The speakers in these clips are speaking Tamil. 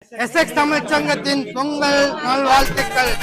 எஸ்எக்ஸ் தமிழ்ச் சங்கத்தின் பொங்கல் நல்வாழ்த்துக்கள்.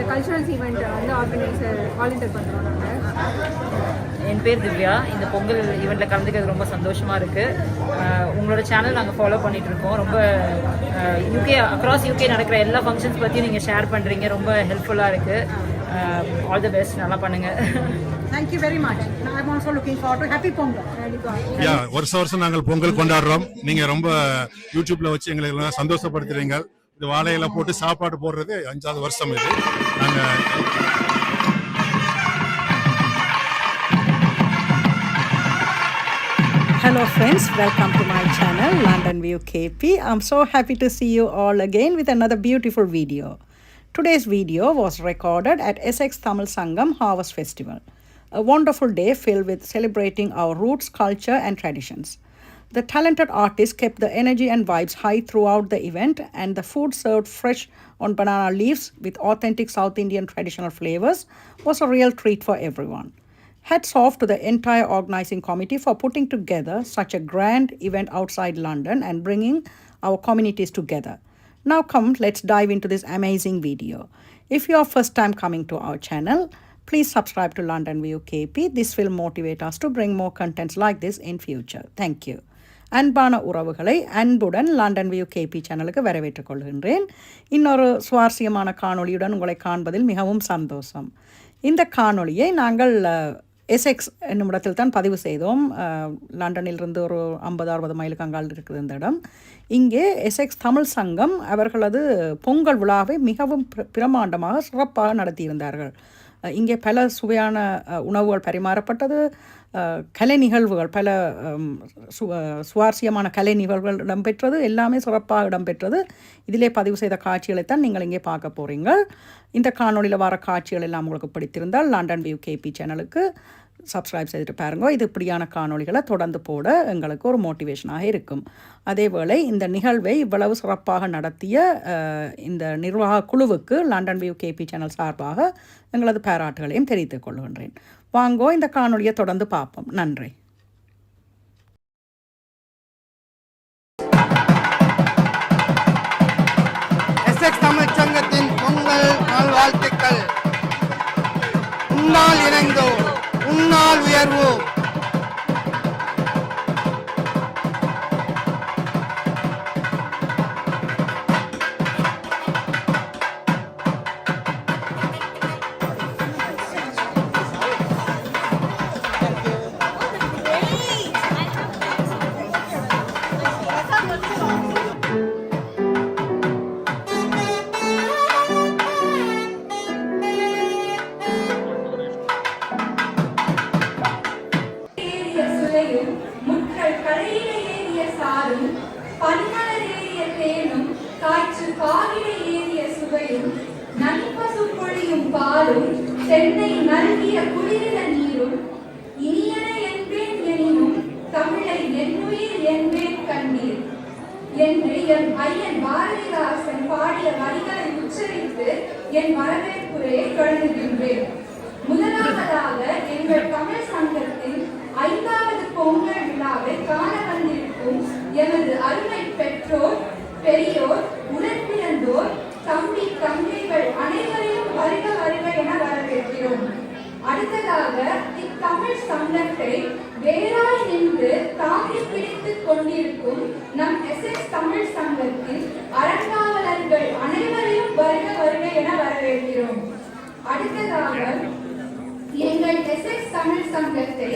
கல்ச்சுரல்ஸ் ஈவெண்ட் வந்து ஆர்கனைசர் வாலண்டியர் பண்ணுறோம். என் பேர் திவ்யா. இந்த பொங்கல் ஈவெண்ட்டில் கலந்துக்கிறது ரொம்ப சந்தோஷமாக இருக்குது. உங்களோட சேனல் நாங்கள் ஃபாலோ பண்ணிகிட்ருக்கோம். ரொம்ப அக்ராஸ் யூகே நடக்கிற எல்லா ஃபங்க்ஷன்ஸ் பற்றியும் நீங்கள் ஷேர் பண்ணுறீங்க. ரொம்ப ஹெல்ப்ஃபுல்லாக இருக்குது. All the best. நல்லா பண்ணுங்கள். Thank you very much. I'm also looking forward to happy Pongal. வருஷம் நாங்கள் பொங்கல் கொண்டாடுறோம். நீங்கள் ரொம்ப யூடியூப்பில் வச்சு எங்களை எல்லாம் சந்தோஷப்படுத்துறீங்க. இது வாழையில போட்டு சாப்பாடு போடுறது 5வது வருஷம் இது. Hello friends, welcome to my channel London View KP. I'm so happy to see you all again with another beautiful video. Today's video was recorded at Essex Tamil Sangam Harvest Festival, a wonderful day filled with celebrating our roots, culture and traditions. The talented artists kept the energy and vibes high throughout the event, and the food served fresh on banana leaves with authentic South Indian traditional flavors was a real treat for everyone. Hats off to the entire organizing committee for putting together such a grand event outside London and bringing our communities together. Now come, let's dive into this amazing video. If you are first time coming to our channel, please subscribe to London View KP. This will motivate us to bring more contents like this in future. Thank you. அன்பான உறவுகளை அன்புடன் லண்டன் வியூ கேபி சேனலுக்கு வரவேற்றுக் கொள்கின்றேன். இன்னொரு சுவாரஸ்யமான காணொளியுடன் உங்களை காண்பதில் மிகவும் சந்தோஷம். இந்த காணொளியை நாங்கள் எஸ்எக்ஸ் என்னும் இடத்தில் தான் பதிவு செய்தோம். லண்டனிலிருந்து ஒரு 50-60 மைலுக்கு அங்கால் இருக்குது இந்த இடம். இங்கே எஸ்எக்ஸ் தமிழ் சங்கம் அவர்களது பொங்கல் விழாவை மிகவும் பிரமாண்டமாக சிறப்பாக நடத்தியிருந்தார்கள். இங்கே பல சுவையான உணவுகள் பரிமாறப்பட்டது. கலை நிகழ்வுகள், பல சுவாரஸ்யமான கலை நிகழ்வுகள் இடம்பெற்றது. எல்லாமே சிறப்பாக இடம்பெற்றது. இதிலே பதிவு செய்த காட்சிகளைத்தான் நீங்கள் இங்கே பார்க்க போகிறீங்க. இந்த காணொலியில் வர காட்சிகள் எல்லாம் உங்களுக்கு பிடித்திருந்தால் லண்டன் வியூ கேபி சேனலுக்கு சப்ஸ்கிரைப் செய்துட்டு பாருங்க. இது இப்படியான காணொலிகளை தொடர்ந்து போட எங்களுக்கு ஒரு மோட்டிவேஷனாக இருக்கும். அதேவேளை இந்த நிகழ்வை இவ்வளவு சிறப்பாக நடத்திய இந்த நிர்வாக குழுவுக்கு லண்டன் வியூ கேபி சேனல் சார்பாக எங்களது பாராட்டுகளையும் தெரிவித்துக் கொள்கின்றேன். வாங்கோ இந்த காணொலியை தொடர்ந்து பார்ப்போம். நன்றி. எஸ்எக்ஸ் தமிழ்ச் சங்கத்தின் பொங்கல் நல்வாழ்த்துக்கள். உன்னால் இணைந்தோம், உன்னால் உயர்வோம். சென்னை நல்கிய குளிரில நீரும் இனியன என்பேன் எனினும் தமிழை என்னுயிர் என்பேன் கண்ணீர் என்று என் ஐயன் பாரதிதாசன் பாடிய வரிகளை உச்சரித்து என் வரவேற்புரையை தொடங்குகின்றேன். முதலாவதாக எங்கள் தமிழ் சங்கத்தின் 5வது பொங்கல் விழாவை காண வந்திருக்கும் எமது அருமை பெற்றோர், பெரியோர், உடன்பிறந்தோர், தம்பி தங்கைகள் அனைவரையும் வருக வருக என வரவேற்கிறோம். அடுத்ததாக இத்தமிழ் சங்கத்தை வேறாய் நின்று தாங்கி பிடித்துக் கொண்டிருக்கும் நம் எஸ்எக்ஸ் தமிழ் சங்கத்தின் அறங்காவலர்கள் அனைவரையும் வருக அடுத்ததாக எங்கள் எஸ்எக்ஸ் தமிழ் சங்கத்தை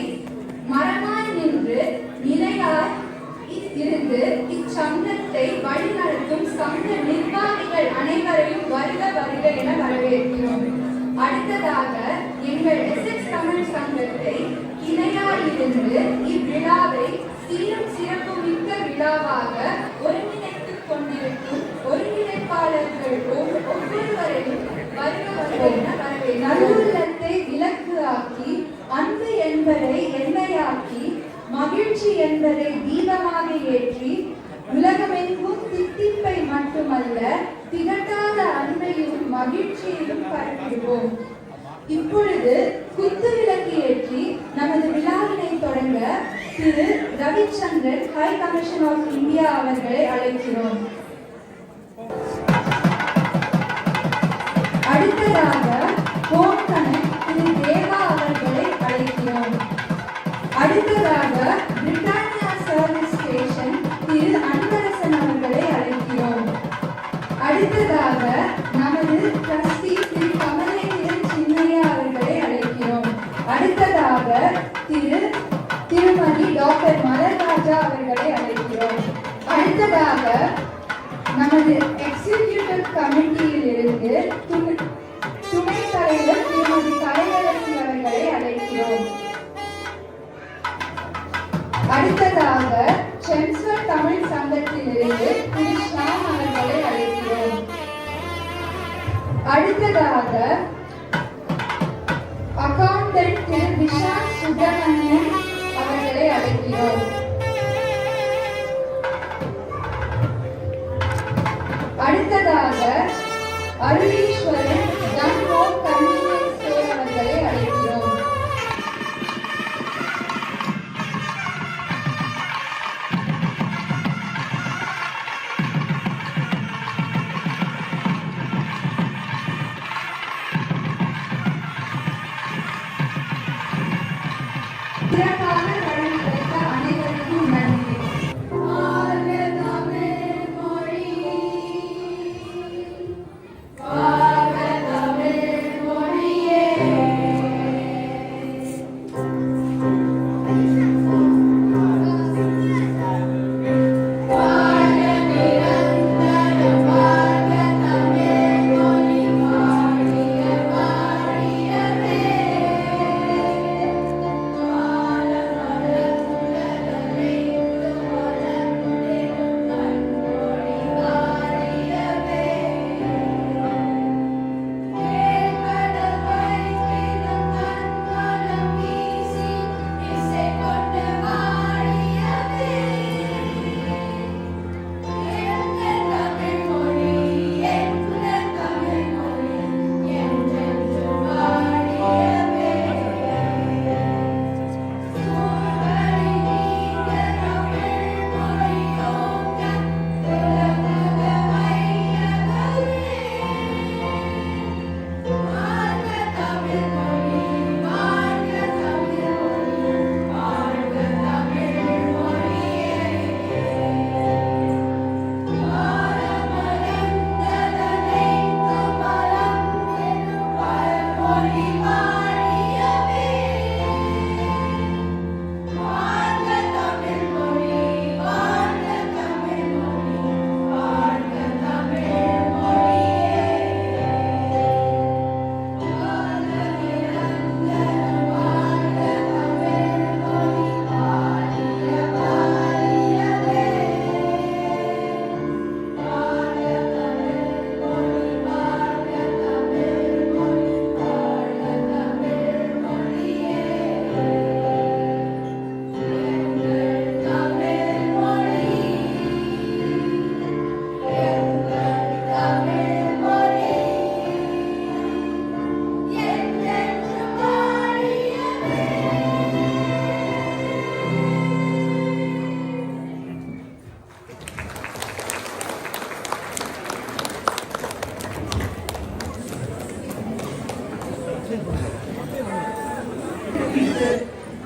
மரமாய் நின்று நிலையாய் இருந்து இச்சங்கத்தை வழிநடத்தும் சங்க நிர்வாகிகள் அனைவரையும் வருக வருக என வரவேற்கிறோம். அடுத்ததாக எங்கள் எஸ்எக்ஸ் தமிழ் சங்கத்தை இணையாயிருந்து இவ்விழாவை சீரும் சிறப்பு மிக்க விழாவாக ஒருங்கிணைத்துக் கொண்டிருக்கும் ஒருங்கிணைப்பாளர்கள் ஒவ்வொருவரையும் வருக வருக என வரவேற்கிறோம். நல்லுள்ளத்தை விளக்கு ஆக்கி, அன்பு என்பதை எண்ணெயாக்கி, மகிழ்ச்சி என்பதை தீபமாக ஏற்றி, உலகமெங்கும் தித்திப்பை மட்டுமல்ல திகட்டாத அன்பையும் மகிழ்ச்சியையும் பரப்பிடுவோம். இப்பொழுது குத்து விளக்கு ஏற்றி நமது விழாவினை தொடங்க Thiru Ravichandran high commission of India அவர்களை அழைக்கிறோம். அடுத்ததாக கோன்கனன் திரு தேவா அவர்களை அழைக்கிறோம். அடுத்ததாக Britannia service station Thiru Anbarasan அவர்களை அழைக்கிறோம். அடுத்ததாக நமது ட்ரஸ்டி திரு கமலேந்திரன் சின்னையா அவர்களை அழைக்கிறோம். அடுத்ததாக திருமதி டாக்டர் மலர்ராஜா அவர்களை அழைக்கிறோம். அடுத்ததாக நமது எக்ஸிகியூட்டிவ் கமிட்டியில் இருந்து துணைத் தலைவர் திருமதி கலையரசி அவர்களை அழைக்கிறோம். அடுத்ததாக சென்ஸ்வர் தமிழ் சங்கத்திலிருந்து திரு ஷாம் அவர்களை அழைக்கிறோம். அடுத்ததாக அக்கவுண்டன்ட் திரு விஷால் சுப்பிரமணியன் அவர்களை அழைக்கிறோம். அடுத்ததாக அருளீஸ்வரன் தன்மோ கன்வீனியன்ஸ் ஸ்டோர் அவர்களை அழைக்கிறோம். சிறப்பாக வழிநடத்த அனைவருக்கும் நன்றி.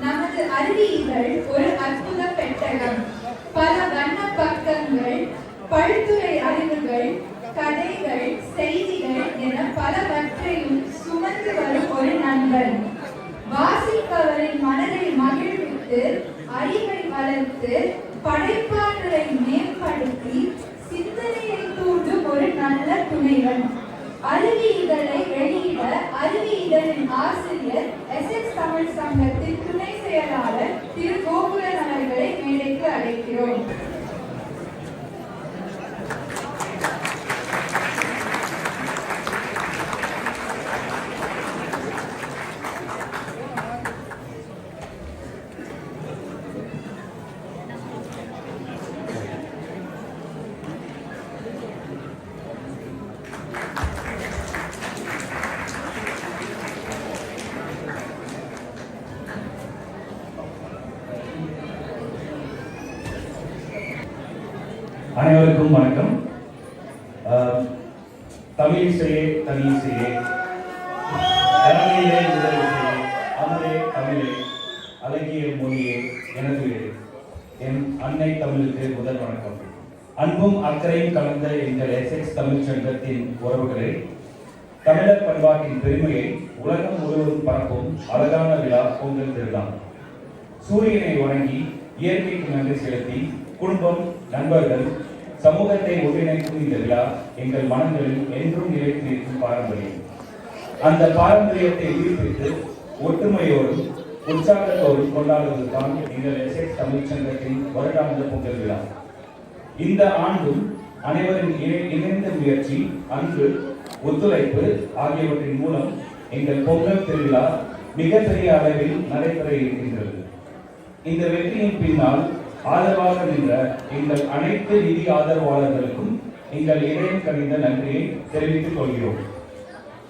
நமது அறிவியல் ஒரு அற்புத பெட்டகம். பல வண்ண பக்கங்கள், பல்துறை அறிவுகள், கதைகள், செய்திகள் என பலவற்றையும் சுமந்து பொங்கல். வாசிப்பவரின் மனதை மகிழ்வித்து, அறிவை வளர்த்து, படைப்பாற்றலை மேம்படுத்தி, சிந்தனையை தூண்டும் ஒரு நல்ல துணைவன். அருவி இதழை வெளியிட அருவி இதழின் ஆசிரியர் எஸ்எக்ஸ் தமிழ் சங்கத்தின் துணை செயலாளர் திரு கோகுலன் அவர்களை மேடைக்கு அழைக்கிறோம். அனைவருக்கும் வணக்கம். தமிழிசையே தமிழிசையே தமிழிலே முதலிசையே அமுதே தமிழே அழகிய மொழியே எனது என் அன்னை தமிழுக்கு முதல் வணக்கம். அன்பும் அக்கறையும் கலந்த எங்கள் எஸ்எக்ஸ் தமிழ் சங்கத்தின் உறவுகளே, தமிழர் பண்பாட்டின் பெருமையை உலகம் முழுவதும் பரப்பும் அழகான விழா பொங்கல் திருவிழா. சூரியனை வணங்கி இயற்கைக்கு நன்றி செலுத்தி குடும்பம், நண்பர்கள், சமூகத்தை ஒன்றிணைக்கும் இந்த விழா எங்கள் மனங்களில் என்றும் நிலைத்து நிற்கும் பாரம்பரியம். அந்த பாரம்பரியத்தை உயிர்ப்பித்து ஒற்றுமையோடும் உற்சாகத்தோடும் கொண்டாடுவதுதான் எங்கள் எஸ்எக்ஸ் தமிழ் சங்கத்தின் வருடாந்த பொங்கல் விழா. இந்த ஆண்டும் அனைவரின் இணைந்த முயற்சி, அன்பு, ஒத்துழைப்பு ஆகியவற்றின் மூலம் எங்கள் பொங்கல் திருவிழா மிகப்பெரிய அளவில் நடைபெற இருக்கின்றது. இந்த வெற்றியின் பின்னால் ஆதரவாக நின்ற எங்கள் அனைத்து நிதி ஆதரவாளர்களுக்கும் எங்கள் இதயம் கனிந்த நன்றியை தெரிவித்துக் கொள்கிறோம்.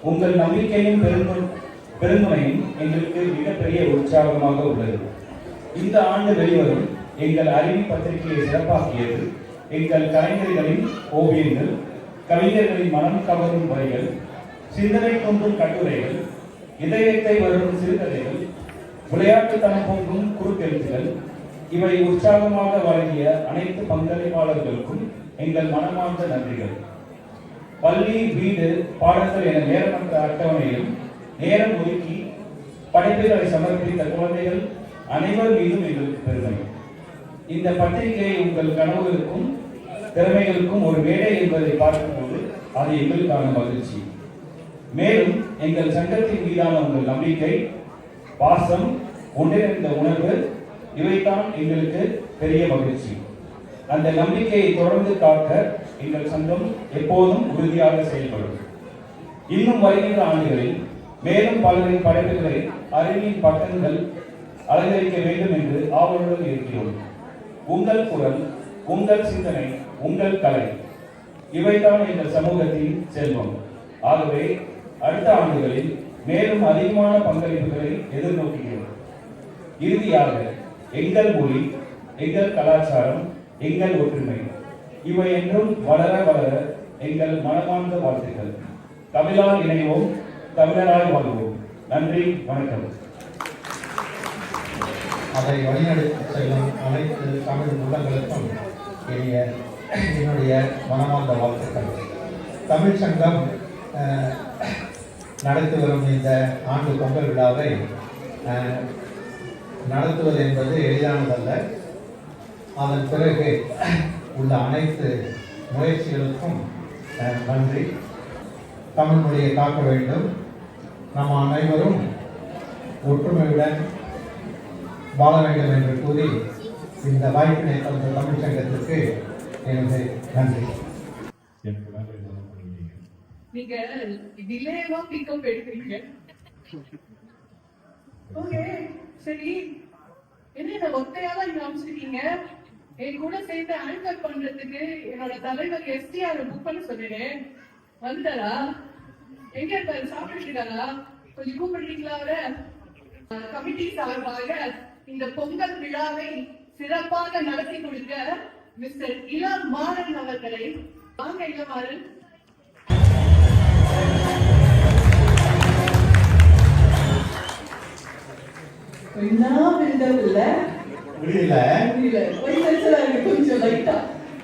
உங்கள் நம்பிக்கையும் பெருந்துணையும் எங்களுக்கு மிகப்பெரிய உற்சாகமாக உள்ளது. இந்த ஆண்டு வெளிவரும் எங்கள் அறிவி பத்திரிகையை சிறப்பாக்கியது எங்கள் கலைஞர்களின் ஓவியங்கள், கவிஞர்களின் மனம் கவரும் வரிகள், சிந்தனை தோன்றும் கட்டுரைகள், இதயத்தை வரும் சிறுகதைகள், விளையாட்டுத்தனம் போன்றும் குறுக்கெழுத்துகள். இவை உற்சாகமாக வழங்கிய அனைத்து பங்களிப்பாளர்களுக்கும் எங்கள் மனமார்ந்த நன்றிகள். பள்ளி, வீடு, பாடங்கள் என நேரமற்ற அட்டவணையிலும் நேரம் ஒதுக்கி படைப்புகளை சமர்ப்பித்த குழந்தைகள் அனைவர் மீதும் எங்களுக்கு பெருமை. இந்த பத்திரிகை உங்கள் கனவுகளுக்கும் திறமைகளுக்கும் ஒரு மேடை என்பதை பார்க்கும்போது அது எங்களுக்கான மகிழ்ச்சி. மேலும் எங்கள் சங்கத்தின் மீதான உங்கள் நம்பிக்கை, பாசம், ஒன்றிணைந்த உணர்வு இவைதான் எங்களுக்கு பெரிய மகிழ்ச்சி. அந்த நம்பிக்கையை தொடர்ந்து காக்க எங்கள் சங்கம் எப்போதும் உறுதியாக செயல்படும். இன்னும் வருகின்ற ஆண்டுகளில் மேலும் பலரின் படைப்புகளை அறிவியின் பக்கங்கள் அலங்கரிக்க வேண்டும் என்று ஆவலுடன் இருக்கிறோம். உங்கள் குரல், உங்கள் சிந்தனை, உங்கள் கலை இவைதான் எங்கள் சமூகத்தின் செல்வம். ஆகவே அடுத்த ஆண்டுகளில் மேலும் அதிகமான பங்களிப்புகளை எதிர்நோக்குகிறோம். இறுதியாக எங்கள் மொழி, எங்கள் கலாச்சாரம், எங்கள் ஒற்றுமை இவை என்றும் வளர வளர எங்கள் மனமார்ந்த வாழ்த்துக்கள். தமிழால் இணைவோம், தமிழராய் வாழ்வோம். நன்றி, வணக்கம். அதை வழிநடத்தி செல்லும் அனைத்து தமிழ் உள்ளங்களுக்கும் என்னுடைய மனமார்ந்த வாழ்த்துக்கள். தமிழ் சங்கம் நடத்தி வரும் இந்த ஆண்டு பொங்கல் விழாவை நடத்துவது என்பது எளிதானதல்ல. அதன் பிறகு உள்ள அனைத்து முயற்சிகளுக்கும் நன்றி. தமிழ் மொழியை காக்க வேண்டும். நாம் அனைவரும் ஒற்றுமையுடன் வாழ வேண்டும் என்று கூறி இந்த வாய்ப்பினை தந்த தமிழ் சங்கத்திற்கு எனது நன்றி. நீங்க டிலேவா பிக்கப் எடுக்கிறீங்க. ஓகே, சரி, என்ன ஒத்தையாதான் இங்க அமைச்சிருக்கீங்க. என் கூட சேர்ந்து ஆங்கர் பண்றதுக்கு என்னோட தலைவர் எஸ்டிஆர் புக் பண்ண சொல்லிடுறேன். வந்துட்டாரா? எங்க இருக்காரு? சாப்பிட்டு இருக்காரா? கொஞ்சம் கூப்பிடுறீங்களா? அவரை கமிட்டி சார்பாக இந்த பொங்கல் விழாவை சிறப்பாக நடத்தி கொடுக்க மிஸ்டர் இளமாறன் அவர்களை வாங்க. இளமாறன்,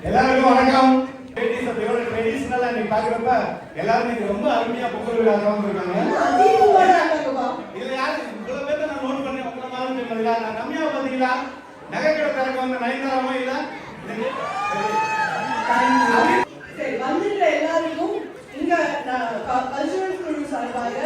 எல்லாருக்கும் வணக்கம். பாக்குறப்ப எல்லாரும் ரொம்ப அருமையா பொங்கல் விழா இருக்காங்க. இதுல யாரு இவ்வளவு பேர் நான் நோட் பண்ணி உங்களை மாதிரி சொன்னீங்களா? நான் கம்மியா பாத்தீங்களா? நகை கடை திறக்க வந்த நயன்தாராமா இல்ல? சரி, வந்துட்ட எல்லாருக்கும் இங்க கல்ச்சுரல் குழு சார்பாக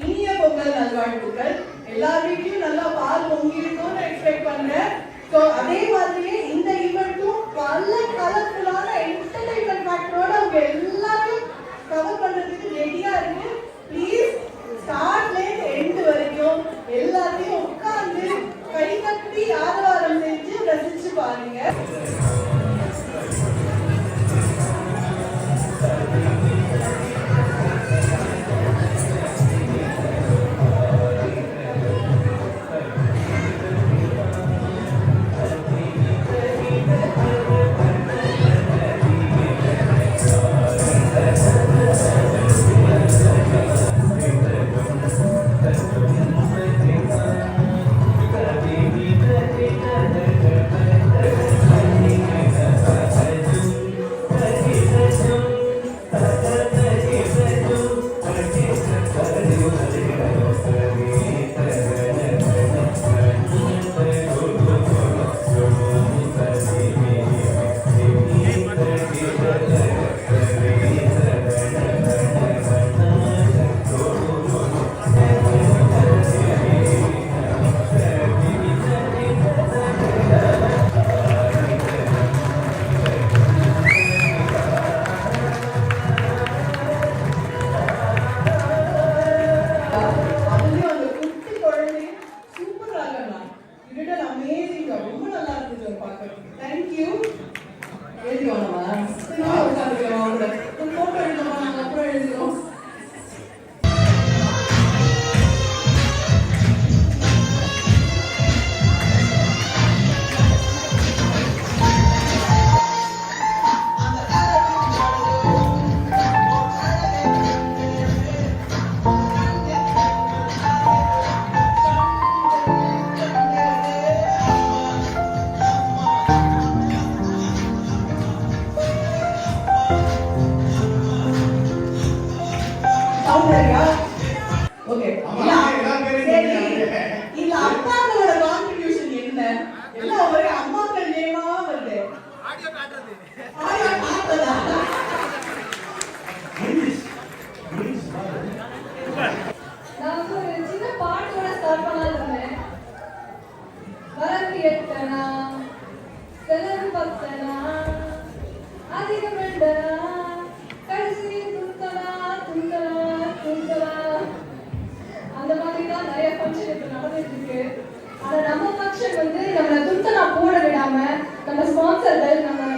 இனிய பொங்கல் நல்வாழ்த்துக்கள். எல்லார் வீட்லயும் நல்லா பால் பொங்கி இருக்கும்னு எக்ஸ்பெக்ட் பண்றேன். ஸோ அதே மாதிரியே இந்த ஈவெண்ட்டும் பல கலர்ஃபுல்லான என்டர்டைன்மெண்ட் ஃபேக்டரோட அவங்க எல்லாரும் கவர் பண்றதுக்கு ரெடியா இருக்கு. ப்ளீஸ் ஸ்டார்ட்ல இருந்து எண்ட் வரைக்கும் எல்லாத்தையும் உட்கார்ந்து கை தட்டி ஆரவாரம் செஞ்சு ரசிச்சு பாருங்க.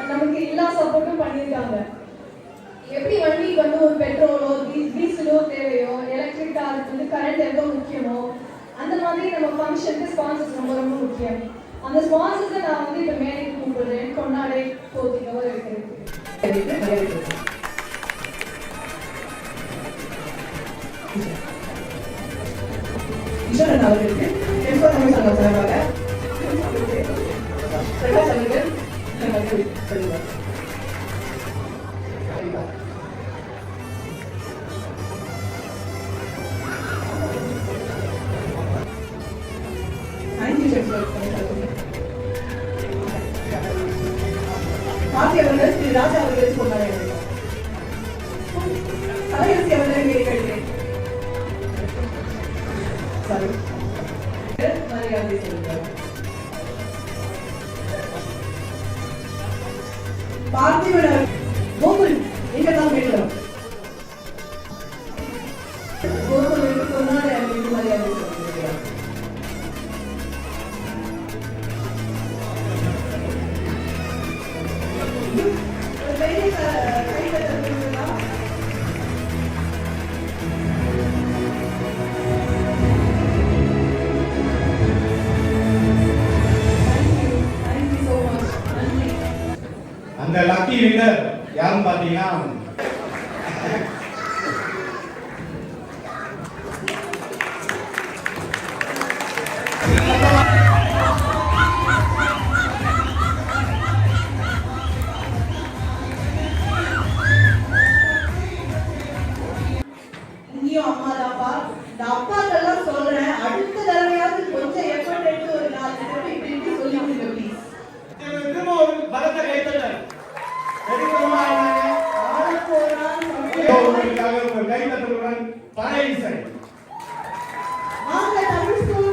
நமக்கு எல்லா சப்போர்ட்டும் பண்ணிருக்காங்க. எப்படி வண்டிக்கு வந்து ஒரு பெட்ரோலோ டீசலோ தேவையோ, எலக்ட்ரிக் காருக்கு வந்து கரண்ட் எவ்வளவு முக்கியமோ, அந்த மாதிரி நம்ம ஃபங்க்ஷனுக்கு ஸ்பான்சர்ஸ் ரொம்ப ரொம்ப முக்கியம். அந்த ஸ்பான்சர்ஸை நான் வந்து இப்போ மேடைக்கு கூப்பிடுறேன். கொண்டாடை போத்திக்கவோ இருக்கிறது ஈஸ்வரன் அவர்களுக்கு தென்ப தமிழ் சங்கம் சார்பாக பிரகாஷ் அவர்கள் சொல்லுவார். காசி அவர்கள் ஸ்ரீ ராஜா அவர்களுக்கு கொண்டாட தலையரசி அவர்களை கேட்கிறேன். மரியாதை செலுத்துவார். பார்த்திபன் கோகுல் எங்க தான் கேட்கிறோம். கோகுலுக்கு கொண்டாட மரியாதை செலுத்துகிறார். அந்த லக்கி வின்னர் யாருன்னு பாத்தீங்கன்னா இங்கேயும் அம்மா தான்ப்பா. இந்த அப்பாக்கெல்லாம் சொல்றேன், அடுத்த தடவையாவது கொஞ்சம் எஃபர்ட் எடுத்து ஒரு 4 தடவை இப்படி சொல்லி கொடுங்க ப்ளீஸ். திரும்ப ஒரு பலத்த கைத்தட்டல். உங்களுக்காக ஒரு கைத்தட்டலுடன் பறையிசை. வாங்க தமிழ் ஸ்கூல்.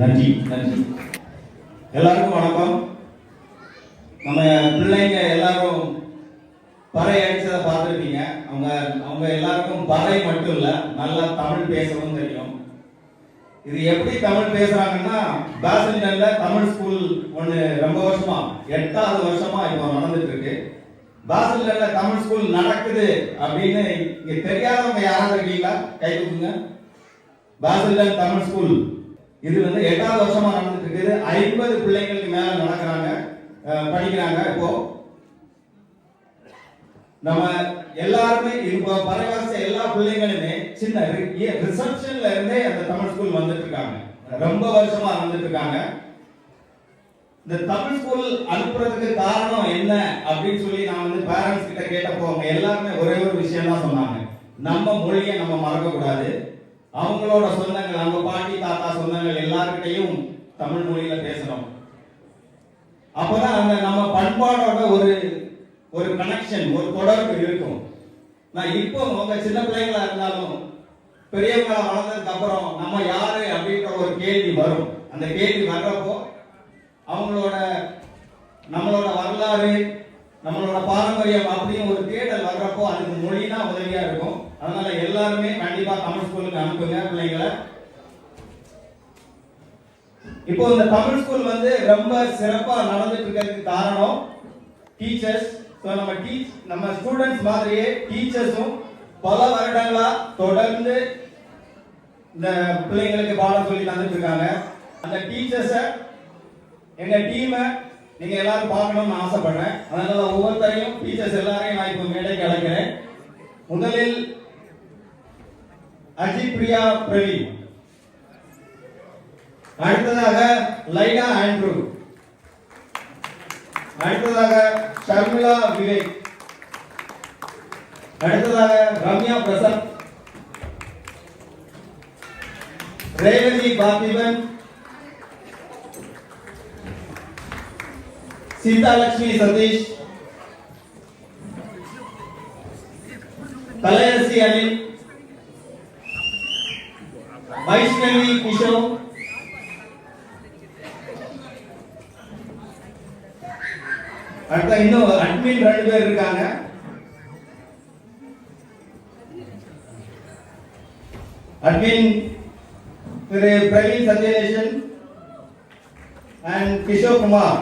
நன்றி நன்றி. எல்லாருக்கும் வணக்கம். நம்ம பிள்ளைங்க எல்லாரும் பறை அடிச்சதை பார்த்துருப்பீங்க. அவங்க எல்லாருக்கும் பறை மட்டும் இல்ல, நல்லா தமிழ் பேசவும் தெரியும். இது எப்படி தமிழ் பேசுறாங்கன்னா, பாசல்டன்ல தமிழ் ஸ்கூல் ஒண்ணு ரொம்ப வருஷமா 8வது வருஷமா இப்போ நடந்துட்டு இருக்கு. பாசல்டன்ல தமிழ் ஸ்கூல் நடக்குது அப்படின்னு இங்க தெரியாதவங்க யாராவது இருக்கீங்களா? கை தூக்குங்க. பாசல்டன் தமிழ் ஸ்கூல் இது 8வது வருஷமா நடந்துட்டு இருக்குது. 50 பிள்ளைங்களுக்கு மேல நடக்கிறாங்க, படிக்கிறாங்க. இப்போ நம்ம எல்லாருமே இப்போ பரவாச எல்லா பிள்ளைங்களுமே சின்ன ரிசப்ஷன்ல இருந்தே அந்த தமிழ் ஸ்கூல் வந்துட்டு இருக்காங்க. ரொம்ப வருஷமா வந்துட்டு இருக்காங்க. இந்த தமிழ் ஸ்கூல் அனுப்புறதுக்கு காரணம் என்ன அப்படின்னு சொல்லி நான் பேரண்ட்ஸ் கிட்ட கேட்டப்போ அவங்க எல்லாருமே ஒரே ஒரு விஷயம் தான் சொன்னாங்க. நம்ம மொழியை நம்ம மறக்க கூடாது. அவங்களோட சொந்தங்கள், அவங்க பாட்டி தாத்தா சொந்தங்கள் எல்லார்கிட்டையும் தமிழ் மொழியில பேசணும். அப்பதான் அந்த நம்ம பண்பாடோட ஒரு கனெக்ஷன், ஒரு தொடர்பு இருக்கும். நான் இப்போ உங்க சின்ன பிள்ளைங்களா இருந்தாலும் பெரியவங்களா வளர்ந்ததுக்கு அப்புறம் நம்ம யாரு அப்படின்ற ஒரு கேள்வி வரும். அந்த கேள்வி வர்றப்போ நம்மளோட வரலாறு, நம்மளோட பாரம்பரியம் அப்படின்னு ஒரு தேடல் வர்றப்போ அதுக்கு மொழினா உதவியா இருக்கும். அதனால எல்லாருமே கண்டிப்பா தமிழ் ஸ்கூலுக்கு அனுப்புங்க பிள்ளைங்களை. இப்போ இந்த தமிழ் ஸ்கூல் ரொம்ப சிறப்பா நடந்துட்டு இருக்கிறதுக்கு காரணம் டீச்சர்ஸ். நம்ம ஸ்டூடெண்ட்ஸ் மாதிரியே டீச்சர்ஸும் பல வருடங்களா தொடர்ந்து இந்த பிள்ளைங்களுக்கு பாடம் சொல்லி தந்துட்டு இருக்காங்க. அந்த டீச்சர்ஸ எங்க டீமை நீங்க எல்லாரும் பார்க்கணும்னு ஆசைப்படுறேன். அதனால ஒவ்வொருத்தரையும் டீச்சர்ஸ் எல்லாரையும் நான் இப்போ மேடைக்கு அழைக்கிறேன். முதலில் அஜித் பிரியா பிரவீன், அடுத்ததாக லைனா ஆண்ட்ரூ, அடுத்ததாக ஷர்மிளா விவேக், அடுத்ததாக ரம்யா பிரசாத், ரேவதி பார்த்திபன், சீதாலட்சுமி சதீஷ், கலையரசி அனில், வைஷ்ணவி கிஷோர், அடுத்த இன்னும் அட்மின் 2 பேர் இருக்காங்க. Admin Thiru Praveen Sathyanesan and Kishore Kumar.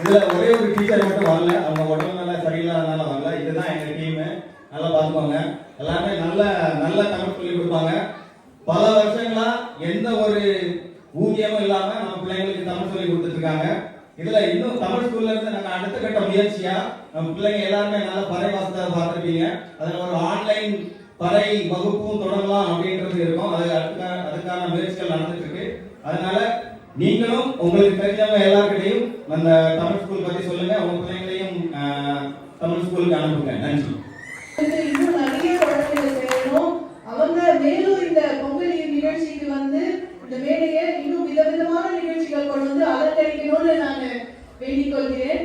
இதுல ஒரே ஒரு டீச்சர் மட்டும் வரல, அவங்க உடம்பு நல்லா சரியில்லாதனால வரல. இதுதான் எங்க டீம், நல்லா பாத்துக்கோங்க. எல்லாமே நல்ல தமிழ் சொல்லி கொடுப்பாங்க. பல வருஷங்களா எந்த ஒரு ஊதியமும் இல்லாம நம்ம பிள்ளைங்களுக்கு தமிழ் சொல்லி கொடுத்துட்டு இருக்காங்க. இதுல இன்னும் தமிழ் ஸ்கூல்ல இருந்து நாங்க அடுத்த கட்ட முயற்சியா நம்ம பிள்ளைங்க எல்லாருமே நல்ல பறை வாசத்தை பார்த்துருப்பீங்க. அதுல ஒரு ஆன்லைன் பறை வகுப்பும் தொடங்கலாம் அப்படின்றது இருக்கும். அதுக்கான முயற்சிகள் நடந்துட்டு இருக்கு. அதனால நீங்களும் உங்களுக்கு தெரிஞ்சவங்க எல்லாருக்கிட்டையும் அந்த தமிழ் ஸ்கூல் பத்தி சொல்லுங்க. உங்க பிள்ளைங்களையும் தமிழ் ஸ்கூலுக்கு அனுப்புங்க. நன்றி. இன்னும் நிறைய குழந்தைகள் வேணும். அவங்க மேலும் இந்த பொங்கல் நிகழ்ச்சிக்கு இந்த மேடையை இன்னும் விதவிதமான நிகழ்ச்சிகள் கொண்டு அலங்கரிக்கணும்னு நான் வேண்டிக் கொள்கிறேன்.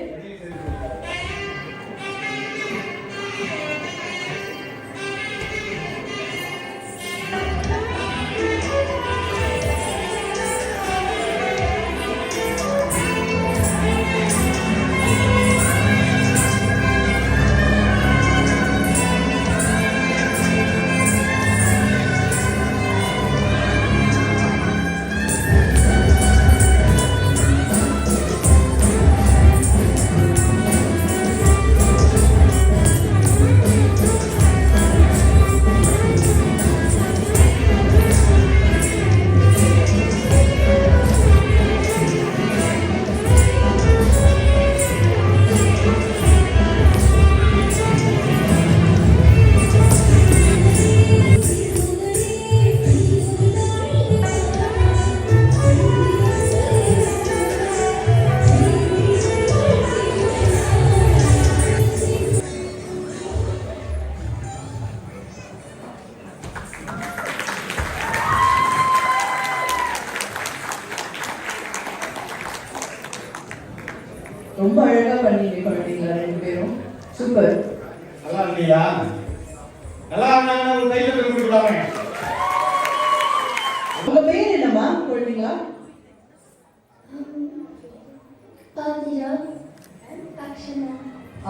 ரொம்ப அழகா பண்ணீங்க குழந்தைங்களா 2 பேரும். சூப்பர். நல்லா இல்லையா? நல்லா இருந்தாங்கன்னா ஒரு கையில போய் கொடுக்கலாமே. உங்க பேர் என்னம்மா குழந்தைங்களா?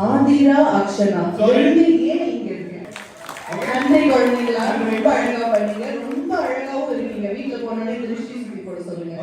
ஆதிரா அக்ஷனா. ரெண்டு ஏன் இங்க இருக்கீங்க? நன்றி குழந்தைங்களா, ரொம்ப அழகா பண்ணீங்க. ரொம்ப அழகாவும் இருக்கீங்க. வீட்டுல போனோடனே திருஷ்டி சுத்தி போட சொல்லுங்க.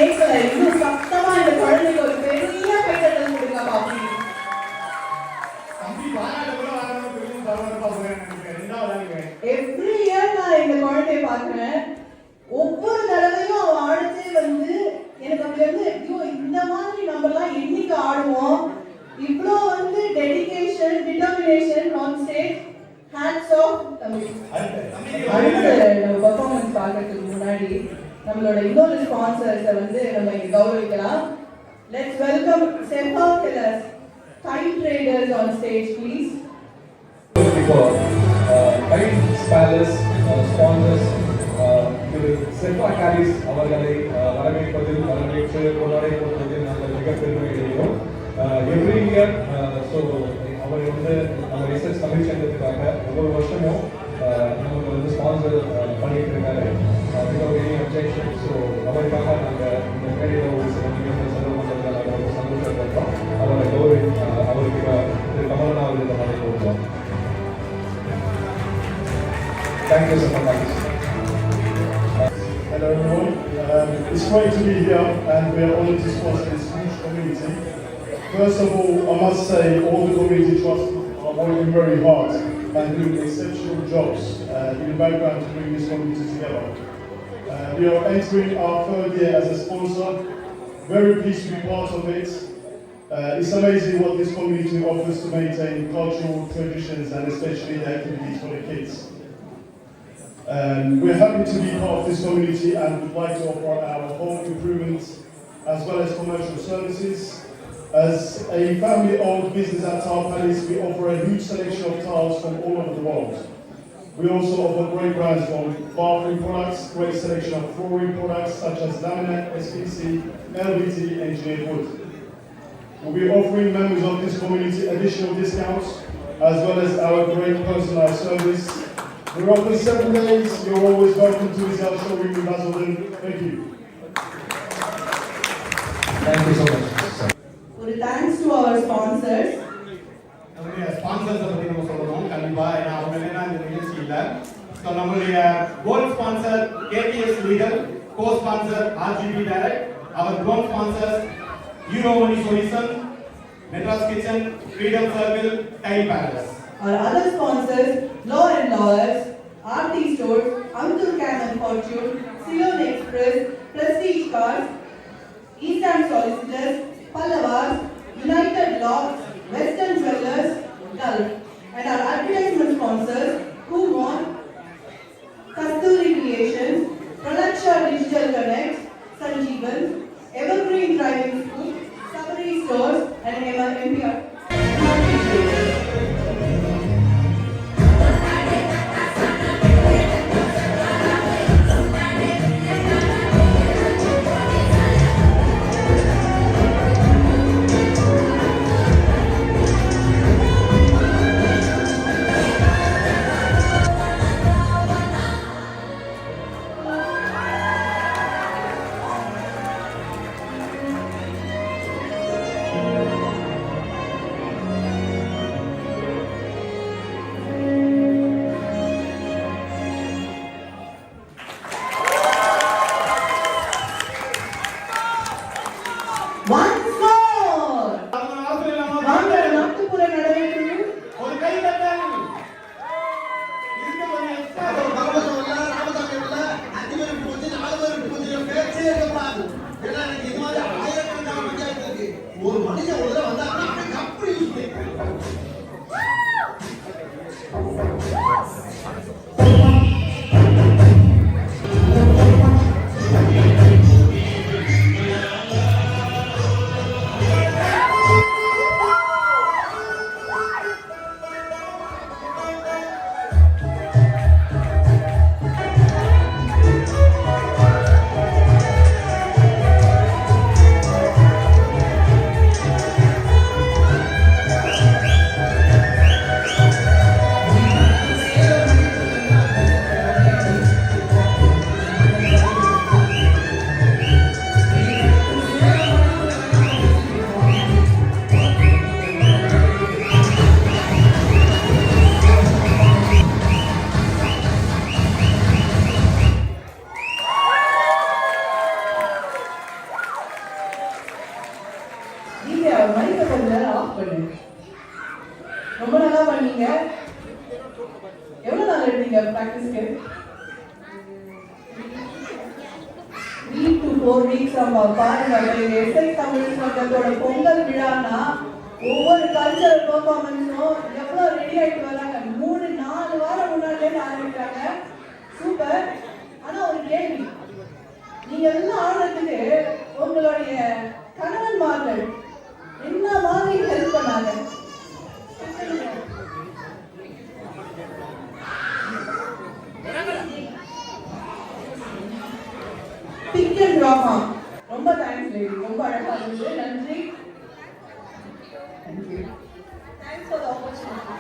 கேட்கல, இன்னும் சத்தமா இந்த குழந்தைக்கு ஒரு பெரிய கைதட்டல் கொடுங்க பாப்பி. தம்பி பாராட்ட கூட வாங்கணும் பெரிய தரமா போறேன் ரெண்டாவது எவ்ரி இயர் நான் இந்த குழந்தைய பார்க்கிறேன். ஒவ்வொரு தடவையும் அவன் ஆடிச்சே வந்து எனக்கு அப்படி வந்து ஐயோ இந்த மாதிரி நம்மலாம் என்னைக்கு ஆடுவோம், இவ்வளோ வந்து dedication determination on stage. Hats off தம்பி. அடுத்த நம்ம பெர்ஃபார்மன்ஸ் பார்க்கறதுக்கு முன்னாடி நம்மளோட இன்னொரு ஸ்பான்சர்ஸை வந்து நம்ம இங்க கௌரவிக்கலாம். Let's welcome Sefa tellers time traders on stage please. Times Palace sponsors Thiru Sefa Haris அவர்களை வரவேற்பதில் வரவேற்று கொண்டாடி கொள்வதில் நாங்கள் மிக பெருமை அடைகிறோம். எவ்ரி இயர் ஸோ அவர் வந்து நம்ம எஸ்எஸ் தமிழ் சங்கத்துக்காக ஒவ்வொரு வருஷமும் நமக்கு வந்து ஸ்பான்சர் பண்ணிட்டு இருக்காரு. Without any objection. ஸோ அவருக்காக நாங்கள் இந்த மேடையில் ஒரு சில நிகழ்ச்சிகள் செலவு பண்ணுறதுல நாங்கள் ரொம்ப சந்தோஷப்படுறோம். அவரை அவருக்கு திரு கமலனா அவர்கள் மனை கொடுத்தோம். Thank you so much. Hello everyone, it's great to be here and we are honoured to sponsor this huge community. First of all, I must say all the community trusts are working very hard and doing exceptional jobs in the background to bring this community together. We are entering our 3rd year as a sponsor, very pleased to be part of it. It's amazing what this community offers to maintain cultural traditions and especially the activities for the kids. We're happy to be part of this community and would like to offer our home improvements as well as commercial services. As a family-owned business at Tile Palace, we offer a huge selection of tiles from all over the world. We also offer great brands from bathroom products, great selection of flooring products such as laminate, SPC, LVT, engineered wood. We'll be offering members of this community additional discounts as well as our great personalized service. We're open 7 days. You're always welcome to visit our showroom in Basildon. Thank you. Thank you so much. ஒரு தேங்க்ஸ் டு அவர் ஸ்பான்சர்ஸ். நம்மளுடைய ஸ்பான்சர்ஸை பற்றி நம்ம சொல்லணும் கண்டிப்பாக. ஏன்னா அவங்க இல்லைன்னா இந்த நிகழ்ச்சி இல்லை. ஸோ நம்மளுடைய gold sponsor KDS legal, co sponsor RGB direct, our bronze sponsors euro money solution, Madras kitchen, freedom circle, tile palace. Our other sponsors, Law and Lawyers, RT Stores, Uncle Cam and Fortune, Ceylon Express, Prestige Cars, Eastern Solicitors, Pallavas, United Locks, Western Jewelers, Gulf, and our advertisement sponsors who want Kasturi Creations, Pranaksha Digital Connect, Sanjeevan, Evergreen Driving School, Sabari Stores, and MPR. Once more! வாங்க நாட்டுப்புற நடனக்குழு ஒரு கை தட்டல் இருக்க ஒரு எக்ஸ்ட்ரா ஒரு மனுஷன் உள்ள வந்தாருன்னா அப்படியே கப்படி யூஸ் பண்ணி மைக்க கொஞ்ச நேரம் ஆஃப் பண்ணு. ரொம்ப நல்லா பண்ணீங்க. எவ்வளவு நாள் எடுத்தீங்க பிராக்டிஸ்க்கு? 3 to 4 weeks ஆமா. பாருங்க எஸ்எஸ் தமிழ் சங்கத்தோட பொங்கல் விழானா ஒவ்வொரு கல்ச்சரல் பெர்ஃபார்மன்ஸும் எவ்வளவு ரெடி ஆயிட்டு வராங்க. 3-4 வாரம் முன்னாடியே ஆரம்பிச்சாங்க. சூப்பர். ஆனா ஒரு கேள்வி, நீங்க எல்லாம் ஆடுறதுக்கு உங்களுடைய கணவன்மார்கள் என்ன மாதிரி ஹெல்ப் பண்ணாங்க? Big and drama. ரொம்ப தேங்க்ஸ் லேடி, ரொம்ப அழகா இருந்தது. நன்றி. Thanks for the opportunity.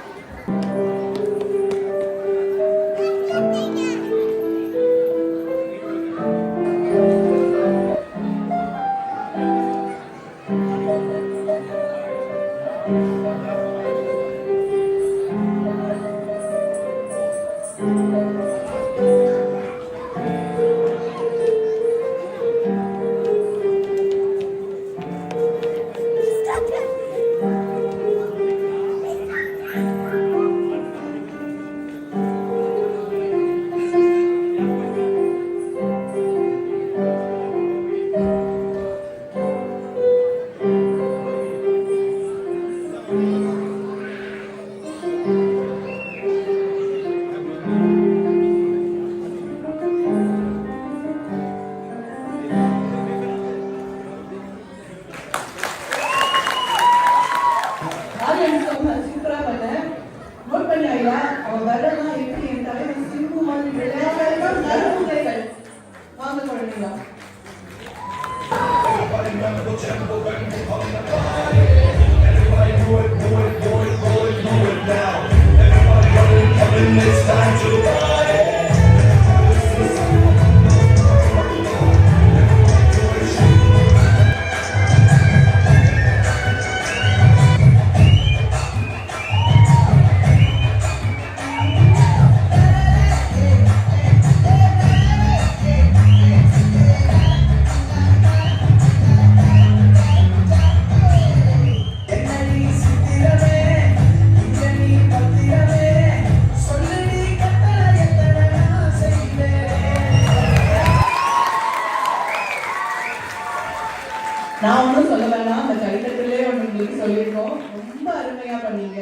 அப்படின்னு சொல்லியிருக்கோம். ரொம்ப அருமையா பண்ணீங்க.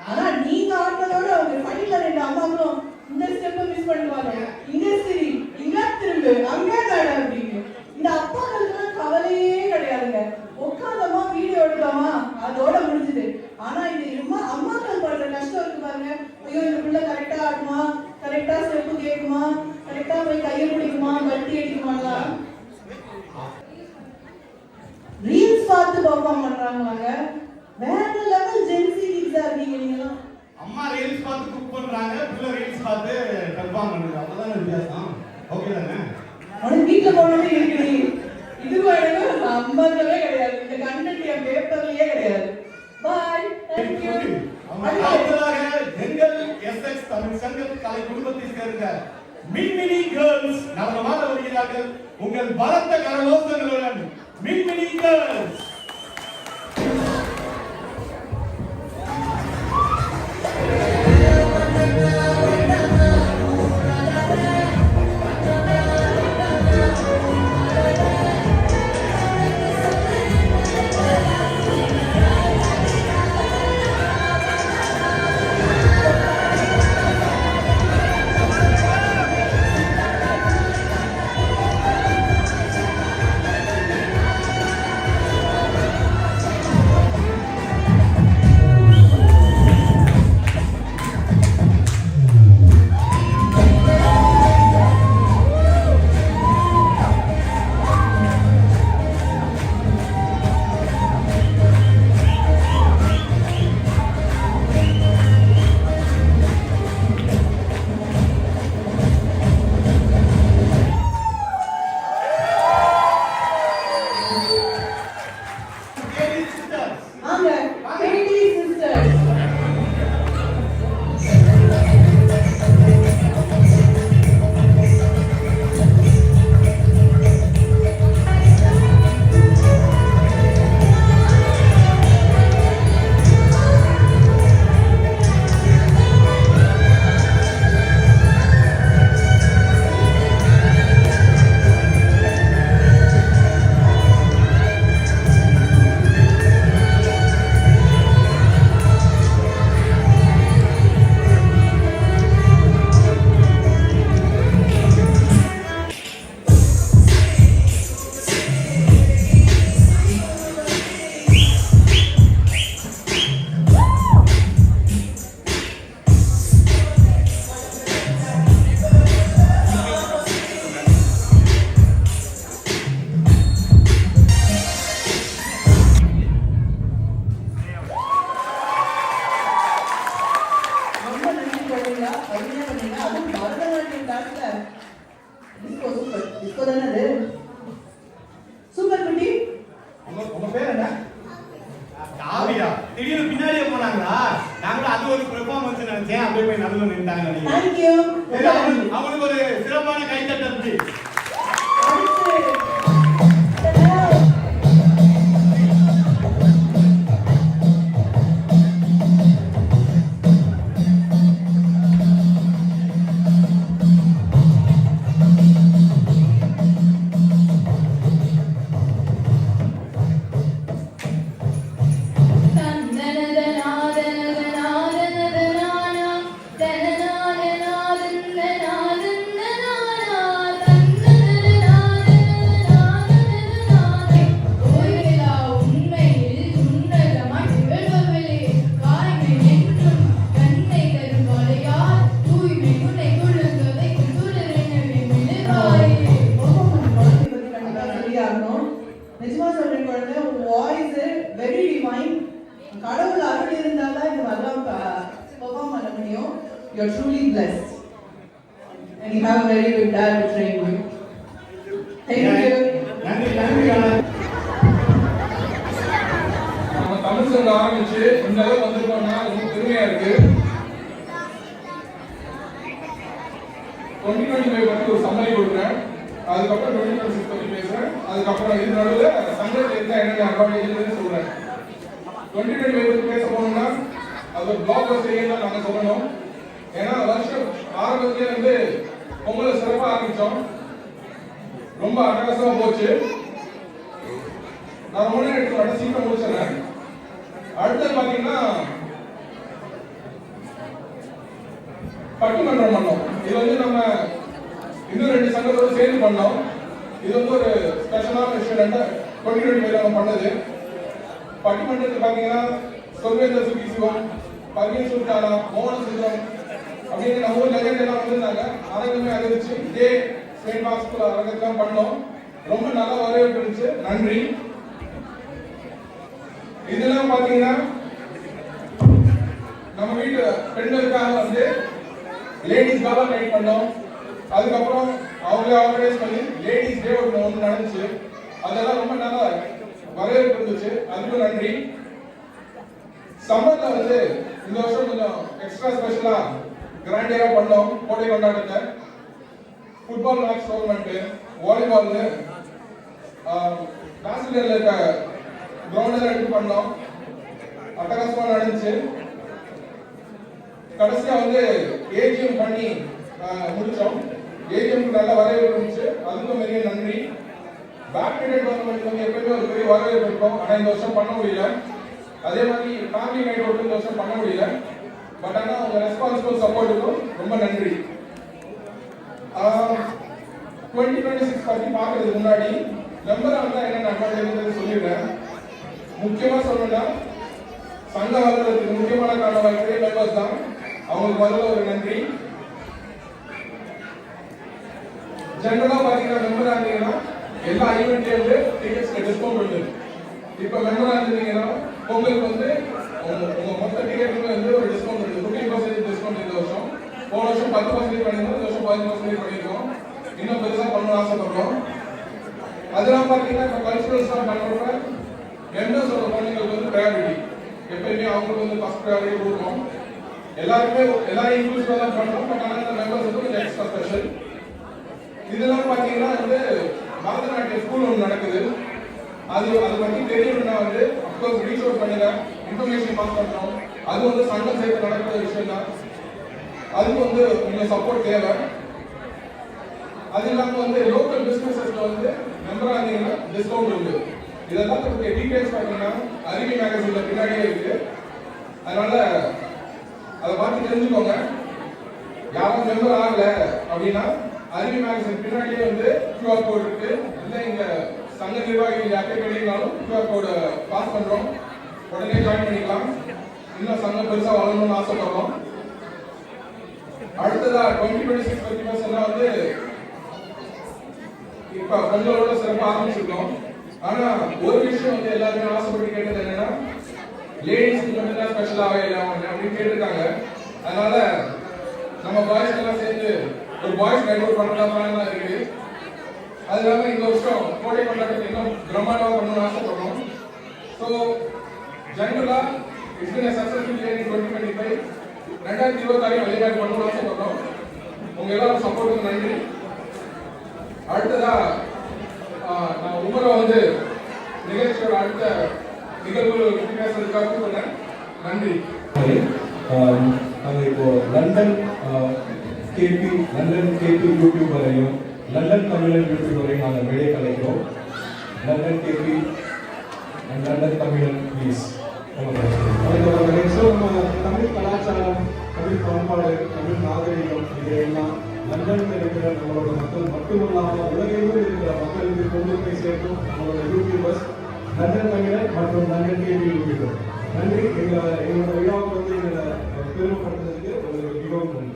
ஆனா நீங்க ஆடுறதோட அவங்க ஃபைனல்ல 2 அம்மாக்களும் இந்த ஸ்டெப்பை மிஸ் பண்ணுவாங்க. இங்க சரி, இங்க திரும்பு, அங்க நட அப்படின்னு. இந்த அப்பாக்களுக்குலாம் கவலையே கிடையாதுங்க. உட்காந்தமா வீடியோ எடுத்தோமா அதோட முடிஞ்சுது. ஆனா இந்த அம்மாக்கள் படுற கஷ்டம் இருக்கு பாருங்க. ஐயோ இந்த பிள்ளை கரெக்டா ஆடுமா, கரெக்டா ஸ்டெப்பு கேட்குமா, கரெக்டா போய் கையை பிடிக்குமா, கட்டி அடிக்குமாலாம் ரீல்ஸ் பார்த்து பெர்ஃபார்ம் பண்றாங்களாங்க. வேற லெவல் ஜென்சி கிட்ஸா இருக்கீங்க நீங்கலாம். அம்மா ரீல்ஸ் பார்த்து குக் பண்றாங்க, பிள்ளை ரீல்ஸ் பார்த்து பெர்ஃபார்ம் பண்றாங்க. அவ்வளவுதான் வித்தியாசம். ஓகே தானே? உனக்கு வீட்டுல போனதே இருக்கு. இது வேணுங்க சம்பந்தமே கிடையாது. இந்த கண்டென்ட் என் பேப்பர்லயே கிடையாது. பாய், தேங்க் யூ. அடுத்ததாக எங்கள் எஸ்எக்ஸ் தமிழ் சங்க கலை குடும்பத்தை சேர்ந்த மின்மினி கேர்ள்ஸ் நடனமாக வருகிறார்கள். உங்கள் பலத்த கரகோஷங்களுடன் மின்மினி கேர்ள்ஸ். சூப்பர் குட்டி. உங்க பேர் என்ன? காவியா. திடீர்னு பின்னாடியே போனாங்களா? நாங்களும் அது ஒரு பெர்ஃபார்மன்ஸ் நினைச்சேன். அப்படியே போய் நடுவுல நின்னுட்டாங்க நீங்க. Thank you. அவங்களுக்கு ஒரு சிறப்பான கைத்தட்டல் ப்ளீஸ். நிஜமா சொல்றேன் குழந்தை, உங்க வாய்ஸ் வெரி டிவைன். கடவுள் அருள் இருந்தாதான் இந்த மாதிரிலாம் பெர்ஃபார்ம் பண்ண முடியும். You are truly blessed and you have a very good dad to train you. Thank you. நன்றி நன்றி. நம்ம தமிழ் சங்கம் ஆரம்பிச்சு இந்த அளவுக்கு வந்திருக்கோம்னா ரொம்ப பெருமையா இருக்கு. 2025 பத்தி ஒரு சம்மரி கொடுக்குறேன். அதுக்கப்புறம் 2026 பத்தி பேசுறேன். அதுக்கப்புறம் இது நடுவில் சங்கத்தில் இருந்த என்னென்ன அட்வான்டேஜ் சொல்றேன். 2025 பத்தி பேச போனோம்னா அது ஒரு பிளாக் பஸ்டர் தான் நாங்கள் சொல்லணும். ஏன்னா வருஷம் ஆரம்பத்துல இருந்து பொங்கலை சிறப்பாக ஆரம்பிச்சோம். ரொம்ப அட்டகாசமா போச்சு. நான் ரொம்ப நேரம் எடுத்து சீக்கிரம் முடிச்சிடறேன். அடுத்தது பாத்தீங்கன்னா பட்டிமன்றம் பண்ணோம். இது வந்து நம்ம இன்னும் 2 சங்கத்தோட சேர்ந்து பண்ணோம். இது வந்து ஒரு ஸ்பெஷலான விஷயம். 2025 நம்ம பண்ணது. பட்டிமன்றத்தில் பாத்தீங்கன்னா சொல்வேந்தர் சுகி சிவம், பர்வீன் சுல்தானா, மோகன சுந்தரம் அப்படின்னு நம்ம ஊர் லெஜண்ட் எல்லாம் வந்திருந்தாங்க. அரங்கமே அறிவிச்சு இதே ஸ்பெயின் பாக்ஸ்குள்ள அரங்கத்தான் பண்ணோம். ரொம்ப நல்லா வரவேற்பு இருந்துச்சு. நன்றி. இதெல்லாம் பாத்தீங்கன்னா நம்ம வீட்டு பெண்களுக்காக வந்து லேடிஸ் காலா நைட் பண்ணோம். அதுக்கப்புறம் அவங்களே ஆர்கனைஸ் பண்ணி லேடிஸ் டே ஒன்று நடந்துச்சு. அதெல்லாம் ரொம்ப நல்லா வரவேற்பு இருந்துச்சு. அதுக்கு நன்றி. சம்மர்ல வந்து இந்த வருஷம் கொஞ்சம் எக்ஸ்ட்ரா ஸ்பெஷலா கிராண்டியா பண்ணோம். கோடை கொண்டாட்டத்தை ஃபுட்பால் மேட்ச் டோர்னமெண்ட், வாலிபால் காசில இருக்க கிரவுண்ட்ல எடுத்து பண்ணோம். அட்டகாசமா நடந்துச்சு. கடைசியா வந்து ஏஜிஎம் பண்ணி முடிச்சோம். ஏஜிஎம்க்கு நல்ல வரவேற்பு இருந்துச்சு. அதுக்கும் பெரிய நன்றி. பேட்மிண்டன் டோர்னமெண்ட் வந்து எப்பவுமே ஒரு பெரிய வரவேற்பு இருக்கும். ஆனா இந்த வருஷம் பண்ண முடியல. அதே மாதிரி ஃபேமிலி நைட் அவுட் இந்த வருஷம் பண்ண முடியல. பட் ஆனா உங்க ரெஸ்பான்சிபிள் சப்போர்ட்டுக்கும் ரொம்ப நன்றி. 2026 பத்தி பார்க்கறதுக்கு முன்னாடி மெம்பரா இருந்தா என்னென்ன அட்வான்டேஜ் சொல்லிடுறேன். முக்கியமா சொல்லணும்னா சங்க வளர்றதுக்கு முக்கியமான காரணம் வைக்கிறதே மெம்பர்ஸ் தான். அவங்களுக்கு முதல்ல ஒரு நன்றி. ஜெனரலா பாத்தீங்கன்னா மெம்பரா இருந்தீங்கன்னா எல்லா ஈவெண்ட்லயும் வந்து டிக்கெட்ஸ்க்கு டிஸ்கவுண்ட் உண்டு. இப்ப மெம்பரா இருந்தீங்கன்னா பொங்கலுக்கு வந்து உங்க மொத்த டிக்கெட்டுக்கு வந்து ஒரு டிஸ்கவுண்ட் இருக்கு. 15% டிஸ்கவுண்ட் இந்த வருஷம். போன வருஷம் 10% பண்ணிருந்தோம். இந்த வருஷம் 15% பண்ணிருக்கோம். இன்னும் பெருசா பண்ணணும்னு ஆசைப்படுறோம். அதெல்லாம் பாத்தீங்கன்னா இப்போ கல்ச்சுரல்ஸ் தான் பண்றப்ப மெம்பர்ஸோட குழந்தைங்களுக்கு வந்து ப்ரையாரிட்டி எப்பயுமே அவங்களுக்கு வந்து ஃபர்ஸ்ட் ப்ரையாரிட்டி கொடுக்கணும். எல்லாரும் இன்க்ளூசிவா தான் பண்றோம். பட் ஆனால் இந்த மெம்பர்ஸ் வந்து கொஞ்சம் எக்ஸ்ட்ரா ஸ்பெஷல். இதெல்லாம் பாத்தீங்கன்னா வந்து பரதநாட்டிய ஸ்கூல் ஒன்று நடக்குது. அதை பத்தி தெரியணும்னா வந்து அப்கோர்ஸ் ரீச் அவுட் பண்ணுங்க, இன்ஃபர்மேஷன் பாஸ் பண்றோம். அது வந்து சங்கம் சேர்த்து நடக்கிற விஷயம் தான். அதுக்கு வந்து உங்க சப்போர்ட் தேவை. அது இல்லாம வந்து லோக்கல் பிசினஸஸ்ல வந்து மெம்பரா இருந்தீங்கன்னா டிஸ்கவுண்ட் உண்டு. இதெல்லாம் பத்தி டீடைல்ஸ் பாத்தீங்கன்னா அறிவி மேகசின்ல பின்னாடியே இருக்கு. அதனால அதை பார்த்து தெரிஞ்சுக்கோங்க. யாரும் மெம்பர் ஆகல அப்படின்னா அறிவி மேகசின் பின்னாடியே வந்து QR கோட் இருக்கு. இல்லை இங்க சங்க நிர்வாகிகள் யார்கிட்ட கேட்டீங்கனாலும் QR கோட் பாஸ் பண்றோம். உடனே ஜாயின் பண்ணிக்கலாம். இன்னும் சங்கம் பெருசா வளரணும்னு ஆசைப்படுறோம். அடுத்ததா 2026 பத்தி பேசுறதா வந்து இப்ப பொங்கலோட சிறப்பாக ஆரம்பிச்சிருக்கோம். ஆனா ஒரு விஷயம் வந்து எல்லாருமே ஆசைப்பட்டு கேட்டது என்னன்னா லேடிஸ்க்கு மட்டும் தான் ஸ்பெஷலாக இல்லை அப்படின்னு கேட்டிருக்காங்க. அதனால நம்ம பாய்ஸ் எல்லாம் சேர்ந்து ஒரு பாய்ஸ் நைட் அவுட் பண்ணலாம் இருக்கு. அது இல்லாம இந்த வருஷம் கோடை கொண்டாட்டத்தை இன்னும் பிரம்மாண்டமா பண்ணணும்னு ஆசைப்படுறோம். So generally it's been a successful year in 2025. 2026 வெளிநாடு பண்ணணும்னு ஆசைப்படுறோம். உங்க எல்லாரும் சப்போர்ட்டுக்கு நன்றி. அடுத்ததா நான் உமரை வந்து நிகழ்ச்சியோட அடுத்த நிகழ்வு பேசுறதுக்காக கூப்பிடுறேன். நன்றி. நாங்கள் இப்போ லண்டன் கேபி யூடியூப் வரையும் லண்டன் தமிழன் யூடியூப் வரையும் நாங்கள் வெளியே கலைக்கிறோம். லண்டன் கேபி அண்ட் லண்டன் தமிழன் ப்ளீஸ். நம்ம தமிழ் கலாச்சாரம், தமிழ் பண்பாடு, தமிழ் நாகரிகம் இதையெல்லாம் லண்டனில் இருக்கிற நம்மளோட மக்கள் மட்டுமல்லாமல் உலகெங்கும் இருக்கிற மக்களுக்கு கொண்டு போய் சேர்க்கும் நம்மளோட யூடியூபர்ஸ் லண்டன் தமிழர் மற்றும் லண்டன் கேபி யூடியூபர். நன்றி. எங்களோட விழாவுக்கு வந்து எங்களை பெருமைப்படுத்துறதுக்கு உங்களுக்கு மிகவும் நன்றி.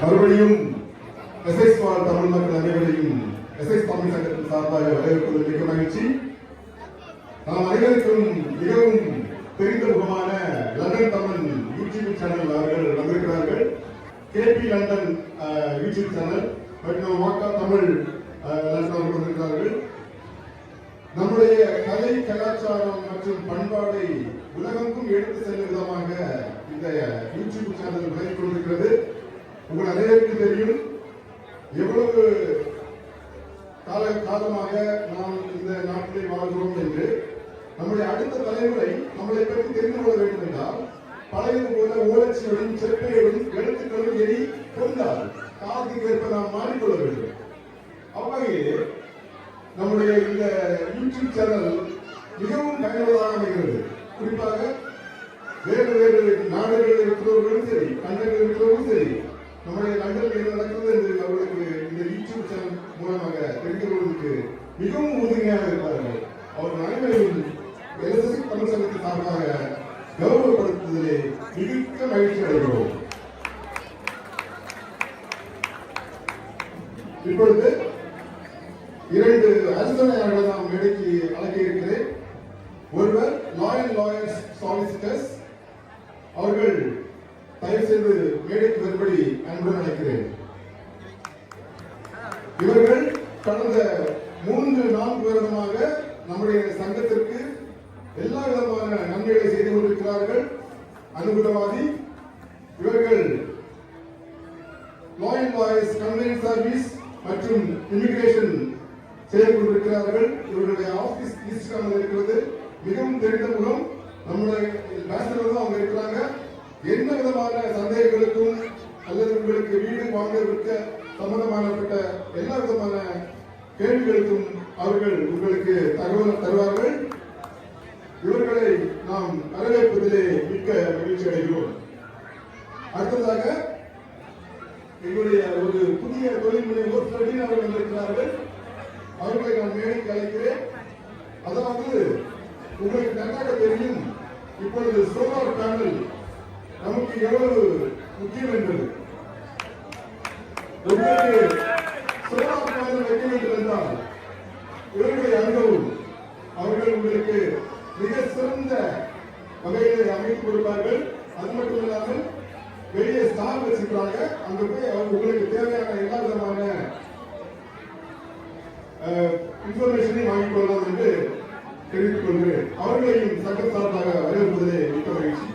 மறுபடியும் எஸ்எஸ் தமிழ் மக்கள் அனைவரையும் எஸ்எஸ் தமிழ் சங்கத்தின் சார்பாக வரவேற்பது மிக மகிழ்ச்சி. நாம் அனைவருக்கும் மிகவும் தெரிந்த முகமான லண்டன் தமிழ் யூடியூப் சேனல் அவர்கள் வந்திருக்கிறார்கள். கேபி லண்டன் யூடியூப் சேனல் மற்றும் வாக்கா தமிழ் லண்டன் அவர்கள் வந்திருக்கிறார்கள். நம்முடைய கலை கலாச்சாரம் மற்றும் பண்பாடை உலகெங்கும் எடுத்து செல்லும் விதமாக இந்த யூடியூப் சேனல் விளங்கிக் கொண்டிருக்கிறது. உங்கள் அனைவருக்கும் தெரியும் எவ்வளவு காலமாக நாம் இந்த நாட்டிலே வாழ்கிறோம் என்று. நம்முடைய அடுத்த தலைமுறை நம்மளை பற்றி தெரிந்து கொள்ள வேண்டும் என்றால் பழையது போல ஓலச்சுவடும் செப்பையோடும் எழுத்துக்களும் எரி கொண்டால் காலத்துக்கு ஏற்ப நாம் மாறிக்கொள்ள வேண்டும். அவ்வகையிலே நம்முடைய இந்த யூடியூப் சேனல் மிகவும் பயனுள்ளதாக அமைகிறது. குறிப்பாக வேறு வேறு நாடுகளில் இருக்கிறவர்களும் சரி, கண்டங்களில் இருக்கிறவர்களும் சரி, நம்முடைய லண்டனில் என்ன நடக்கிறது என்று அவர்களுக்கு இந்த யூடியூப் சேனல் மூலமாக தெரிந்து கொள்வதற்கு மிகவும் உறுதுணையாக இருப்பார்கள். அவர்கள் அனைவரையும் எல்எஸ்எஸ் தமிழ் சங்கத்தின் சார்பாக கௌரவப்படுத்துவதிலே மிகுந்த மகிழ்ச்சி அடைகிறோம். இப்பொழுது 2 அரசாணையாளர்கள் நாம் மேடைக்கு அழைக்க இருக்கிறேன். ஒருவர் லாயர்ஸ் சாலிசிட்டர்ஸ், அவர்கள் தயவு செய்து மேடைக்கு வரும்படி அன்புடன் அழைக்கிறேன். இவர்கள் கடந்த 3-4 வருடமாக நம்முடைய சங்கத்திற்கு எல்லா விதமான நன்மைகளை செய்து கொண்டிருக்கிறார்கள். அனுகூலவாதி இவர்கள் லாயர்ஸ் கன்வென்ட் சர்வீஸ் மற்றும் இமிகிரேஷன் செய்து கொண்டிருக்கிறார்கள். இவருடைய ஆபீஸ் ஈஸ்ட் இருக்கிறது. மிகவும் தெரிந்த முகம். நம்முடைய பேச்சுலர் அவங்க இருக்கிறாங்க. என்ன விதமான சந்தேகங்களுக்கும் அல்லது உங்களுக்கு வீடு வாங்க விற்க சம்பந்தமானப்பட்ட எல்லா விதமான கேள்விகளுக்கும் அவர்கள் உங்களுக்கு தகவல் தருவார்கள். இவர்களை நாம் வரவேற்பதிலே மிக்க மகிழ்ச்சி அடைகிறோம். அடுத்ததாக எங்களுடைய ஒரு புதிய தொழில் முனைவோர் பிரவீன் அவர்கள் வந்திருக்கிறார்கள். அவர்களை நான் மேடைக்கு அழைக்கிறேன். அதாவது உங்களுக்கு நன்றாக தெரியும், இப்பொழுது சோலார் பேனல் நமக்கு எவ்வளவு முக்கியம் என்பது. உங்களுக்கு சோலார் பேனல் வைக்க வேண்டும் என்றால் இவர்களுடைய அனுபவம் அவர்கள் உங்களுக்கு மிக சிறந்த வகையில் அமைத்து கொடுப்பார்கள். அது மட்டும் இல்லாமல் வெளியே ஸ்டார் வச்சிருக்காங்க. அங்க போய் உங்களுக்கு தேவையான எல்லா விதமான இன்ஃபர்மேஷனையும் வாங்கிக் கொள்ளலாம் என்று தெரிவித்துக் கொள்கிறேன். அவர்களையும் சட்ட சார்பாக வரவேற்பதிலே மிக்க மகிழ்ச்சி.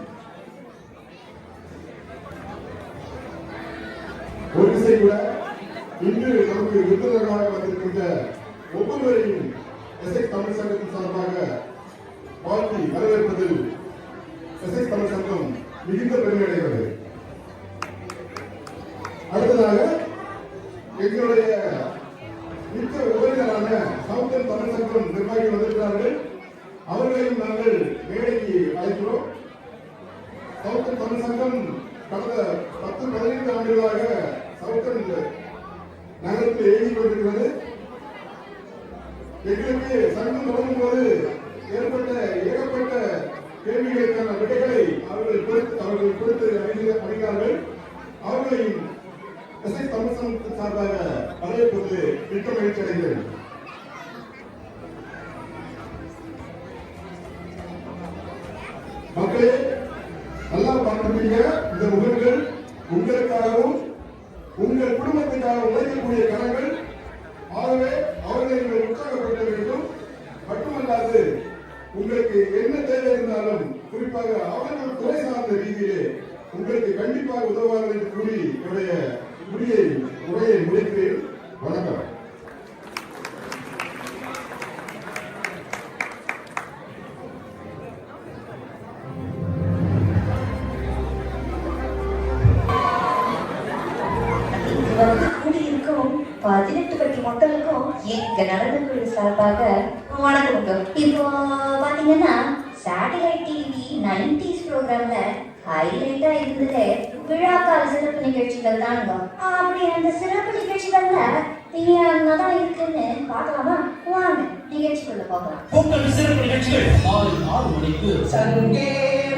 ஒரு திசை கூட இன்று நமக்கு விருந்தினராக வந்திருக்கின்ற ஒவ்வொருவரையும் எஸ்எக்ஸ் தமிழ் சங்கத்தின் சார்பாக வாழ்த்தி வரவேற்பதில் எஸ்எக்ஸ் தமிழ் சங்கம் மிகுந்த பெருமை அடைகிறது. அடுத்ததாக எங்களுடைய மிக்க உறவினரான சவுத்தன் தமிழ் சங்கம் நிர்வாகிகள் வந்திருக்கிறார்கள். அவர்களையும் நாங்கள் மேடைக்கு அழைக்கிறோம். சவுத்தன் தமிழ் சங்கம் கடந்த 10-15 ஆண்டுகளாக சவுத்தன் நகரத்தில் இயங்கிக் கொண்டிருக்கிறது. எங்களுக்கு சங்கம் தொடங்கும் போது ஏற்பட்ட ஏகப்பட்ட கேள்விகளுக்கான விடைகளை அவர்கள் கொடுத்து அளிக்கிறார்கள். அவர்களையும் எஸ்எக்ஸ் தமிழ் சங்கத்தின் சார்பாக வரவேற்பது மிக்க மகிழ்ச்சி அடைகிறேன். மக்களே, நல்லா பார்க்கக்கூடிய இந்த முகங்கள் உங்களுக்காகவும் உங்கள் குடும்பத்துக்காக உழைக்கக்கூடிய கரங்கள். ஆகவே அவர்களை நீங்கள் உற்சாகப்படுத்த வேண்டும். மட்டுமல்லாது உங்களுக்கு என்ன தேவை இருந்தாலும் குறிப்பாக அவர்கள் துறை சார்ந்த ரீதியிலே உங்களுக்கு கண்டிப்பாக உதவுவார்கள் என்று கூறி என்னுடைய உரையை முடிக்கிறேன். வணக்கம். கூடியிருக்கும் 18 கட்சி மக்களுக்கும் எங்க நடனக்குழு சார்பாக வணக்கம். இப்போ பாத்தீங்கன்னா சேட்டலைட் டிவி 90s ப்ரோக்ராம்ல ஹைலைட்டா இருந்தது விழாக்கால சிறப்பு நிகழ்ச்சிகள் தானுங்க. அப்படி அந்த சிறப்பு நிகழ்ச்சிகள்ல தான் இருக்குன்னு பார்க்கலாமா? வாங்க நிகழ்ச்சிக்குள்ள போகலாம். பொங்கல் சிறப்பு நிகழ்ச்சிகள் மாலை 6 மணிக்கு சங்கே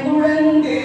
முழங்கு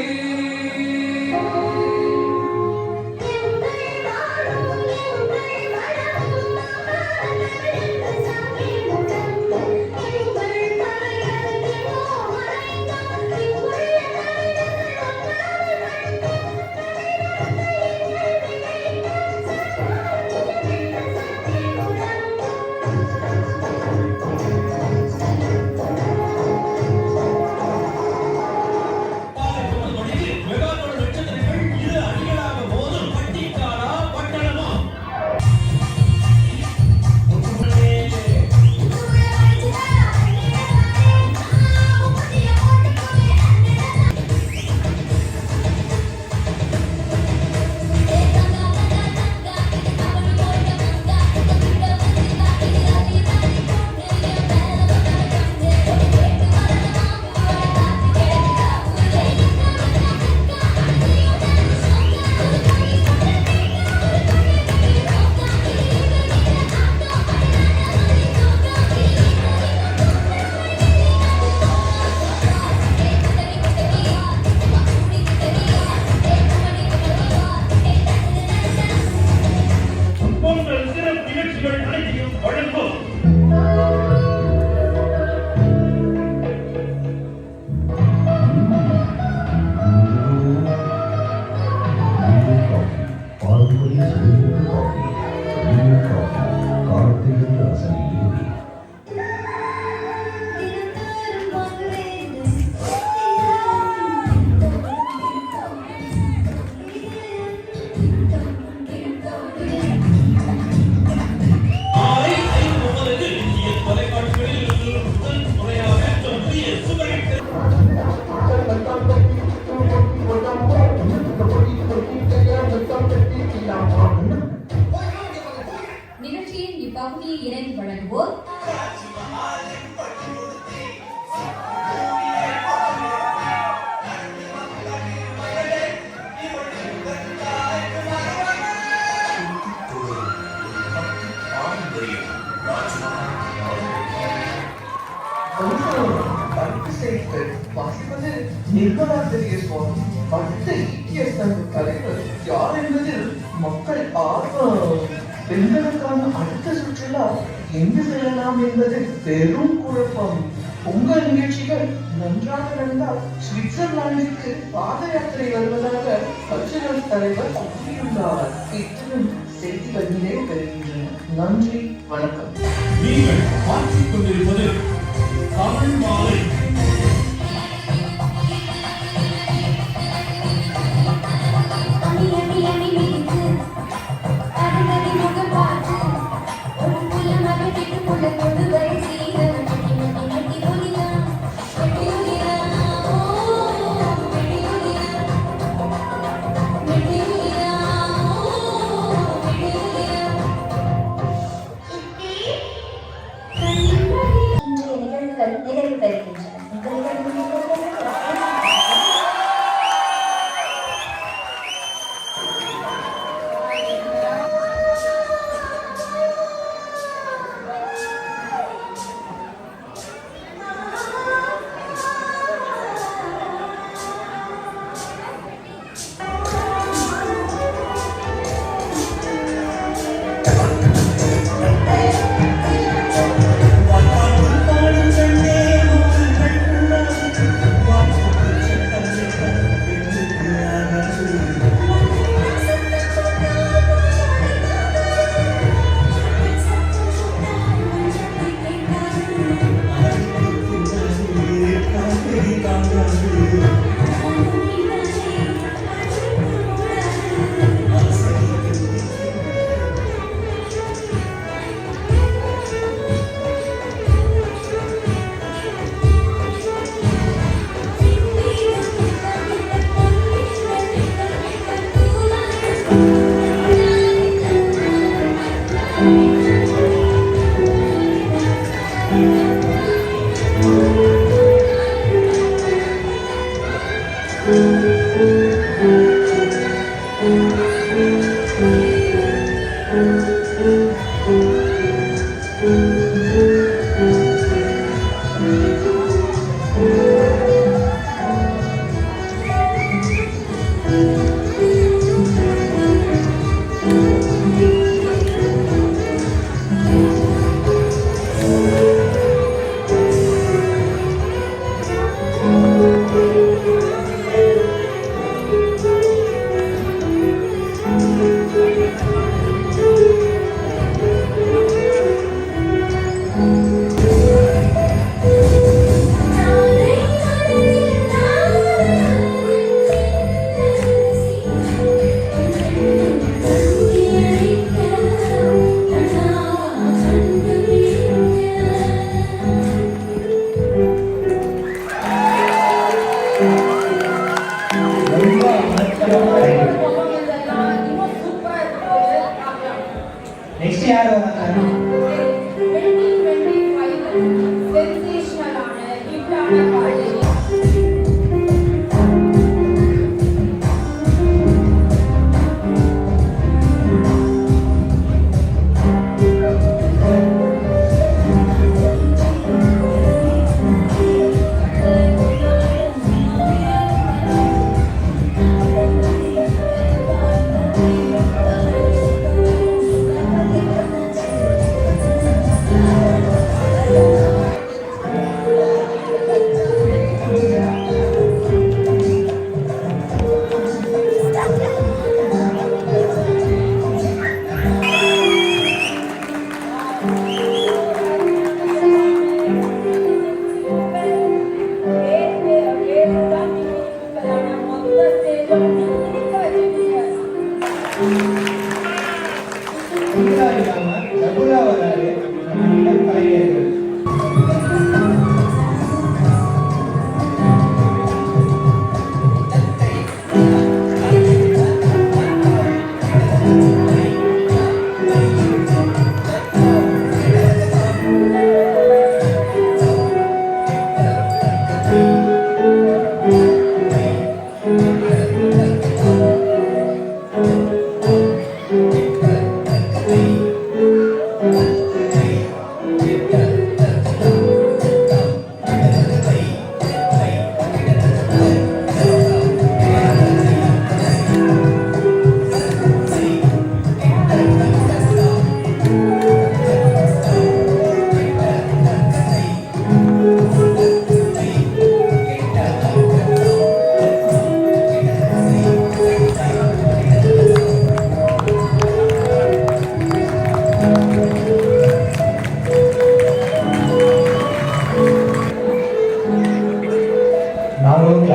நிகழ்ச்சியில் இணைந்து வழங்குவோர் வாசிப்பது நிர்மலா தெரியஸ்வாமி. அடுத்த இந்திய சங்க தலைவர் யார் என்பதில் மக்கள் ஆர்வம். பெண்களுக்கான அடுத்த சுற்றுலா எங்கு செல்லலாம் என்பது பெரும் குழப்பம். உங்கள் நிகழ்ச்சிகள் நன்றாக நடந்தால் சுவிட்சர்லாந்திற்கு பாத யாத்திரை வருவதாக கல்ச்சுரல் தலைவர் கூறியுள்ளார். இத்துடன் செய்திகள் நிறைவு பெறுகின்றன. நன்றி, வணக்கம். நீங்கள் பார்த்துக் கொண்டிருப்பது தமிழ் மாலை. நிறைவு பெறுகின்றன.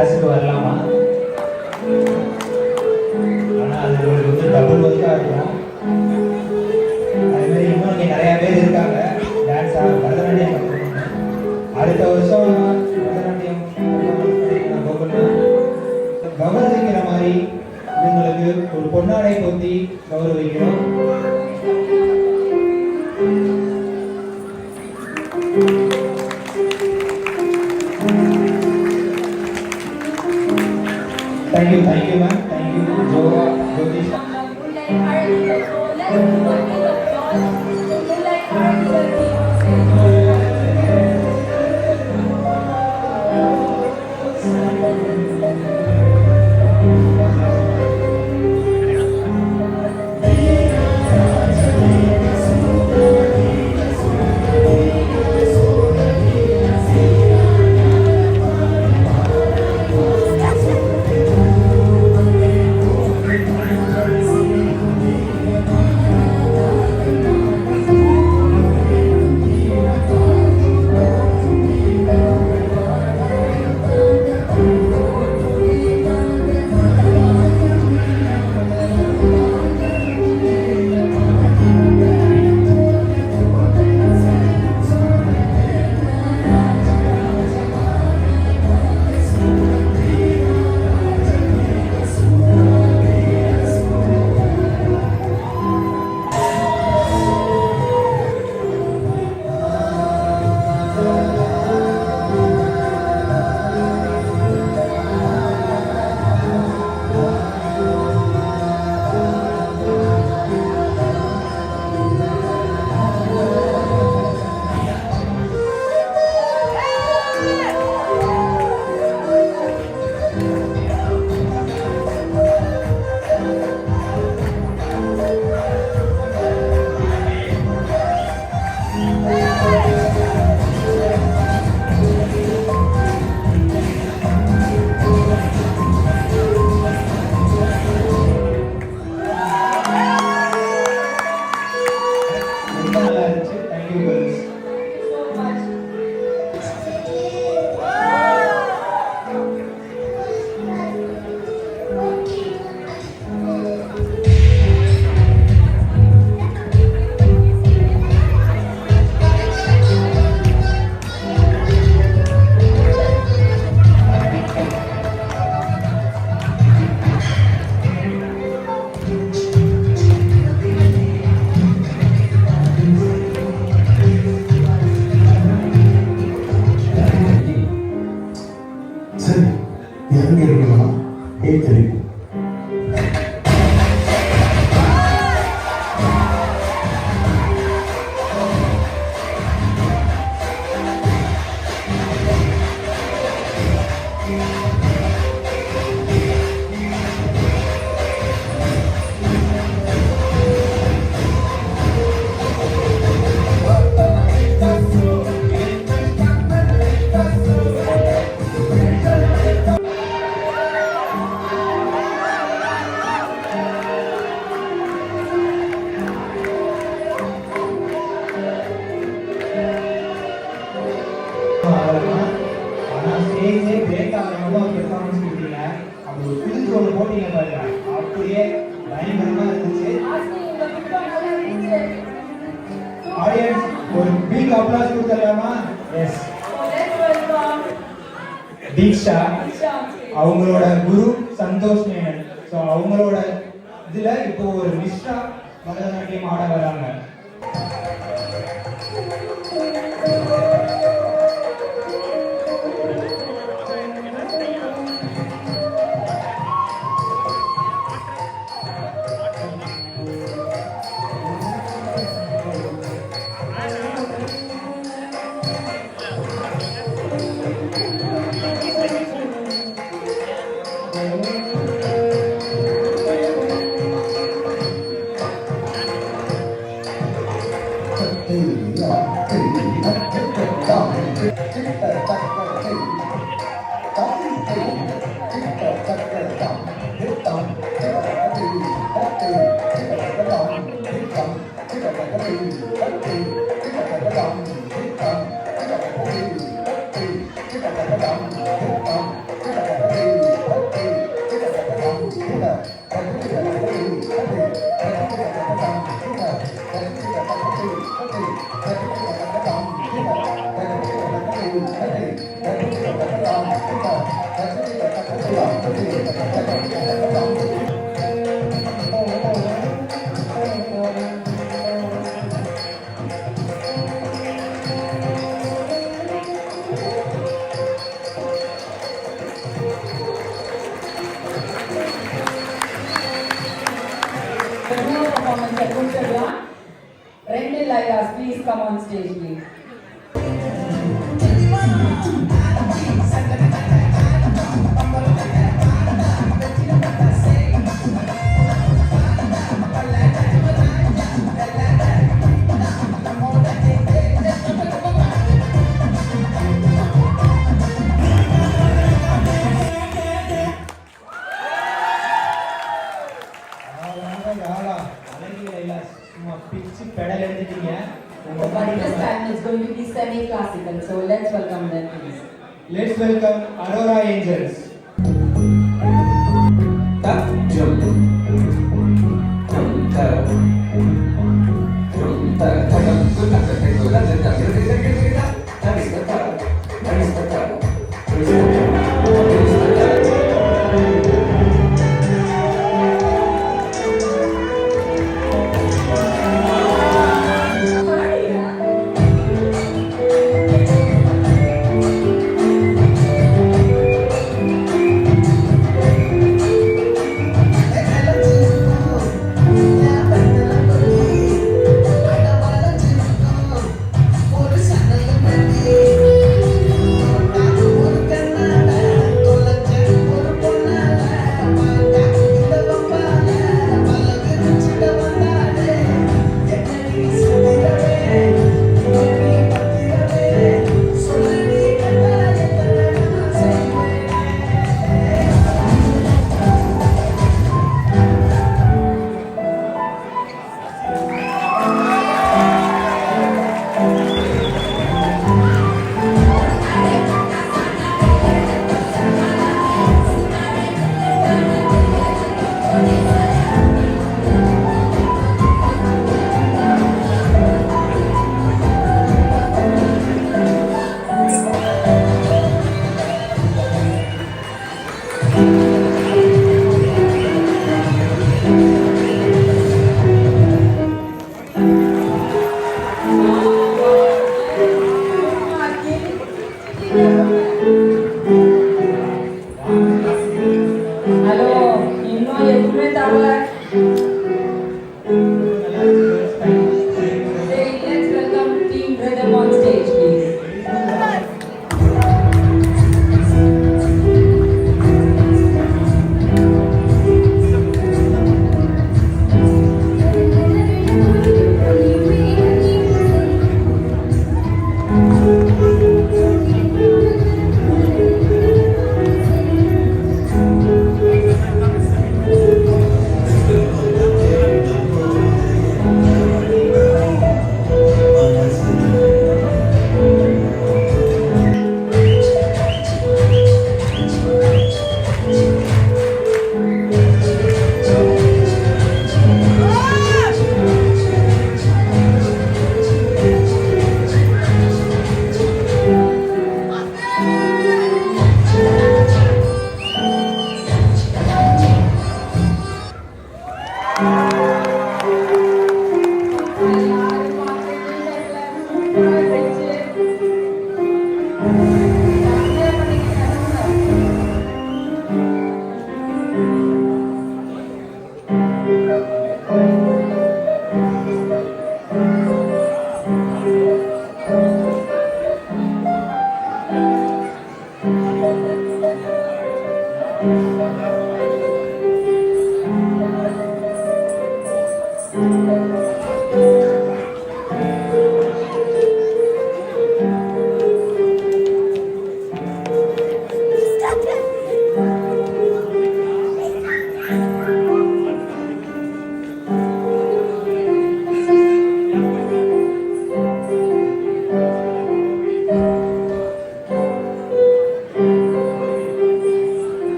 கிளாஸுக்கு வரலாமா? ஆனால் அது உங்களுக்கு வந்து டபுள் ஒர்க்காக இருக்கும். அதுமாதிரி இன்னும் இங்கே நிறையா பேர் இருக்காங்க டான்ஸாக பரதநாட்டியம் கற்றுக்கணும். அடுத்த வருஷம் பரதநாட்டியம் கௌரவிக்கிற மாதிரி இவங்களுக்கு ஒரு பொன்னாடை பொத்தி கௌரவிக்கிறோம். Thank you, ma'am. Thank you, Jova, Jyotish. தீக்ஷா அவங்களோட குரு சந்தோஷ் மேனன். ஸோ அவங்களோட இதுல இப்போ ஒரு மிஸ்ரா பரதநாட்டியம் ஆட வராங்க. this time it's going to be semi-classical. So let's welcome them, please. Let's welcome Aurora Angels.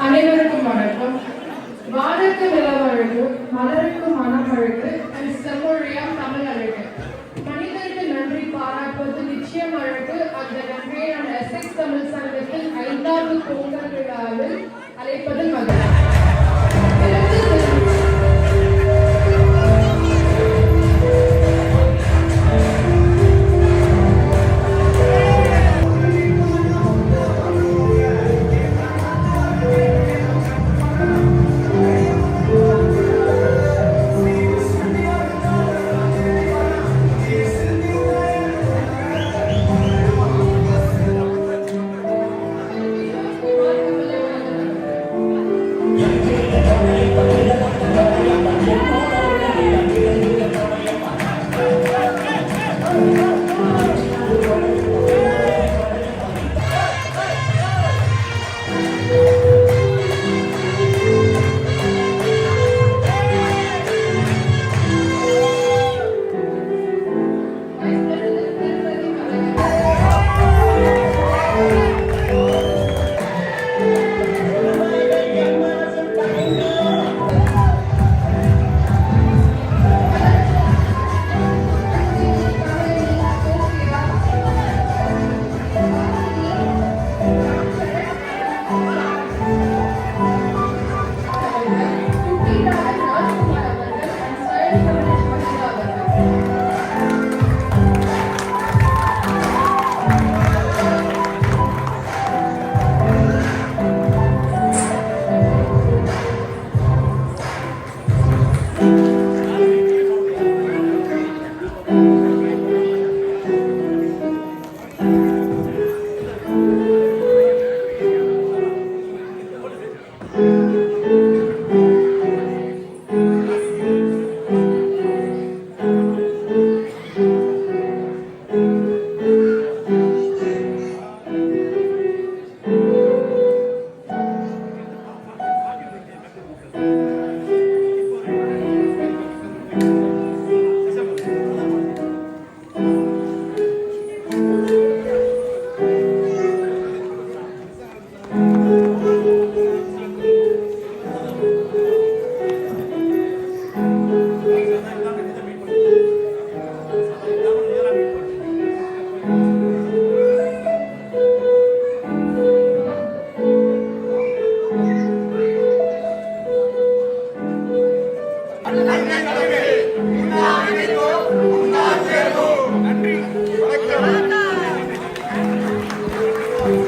அனைவருக்கும் வணக்கம். வானத்து நிலவழகு, மலருக்கு மனமழகு, செம்மொழியாம் தமிழ் அழகு. மனிதருக்கு நன்றி பாராட்டுவது நிச்சயம் அழகு. அந்த நன்றியை நான் எஸ்எக்ஸ் தமிழ் சங்கத்தில் 5வது பொங்கல் விழாவில் அழைப்பதில் மகிழ்ச்சி.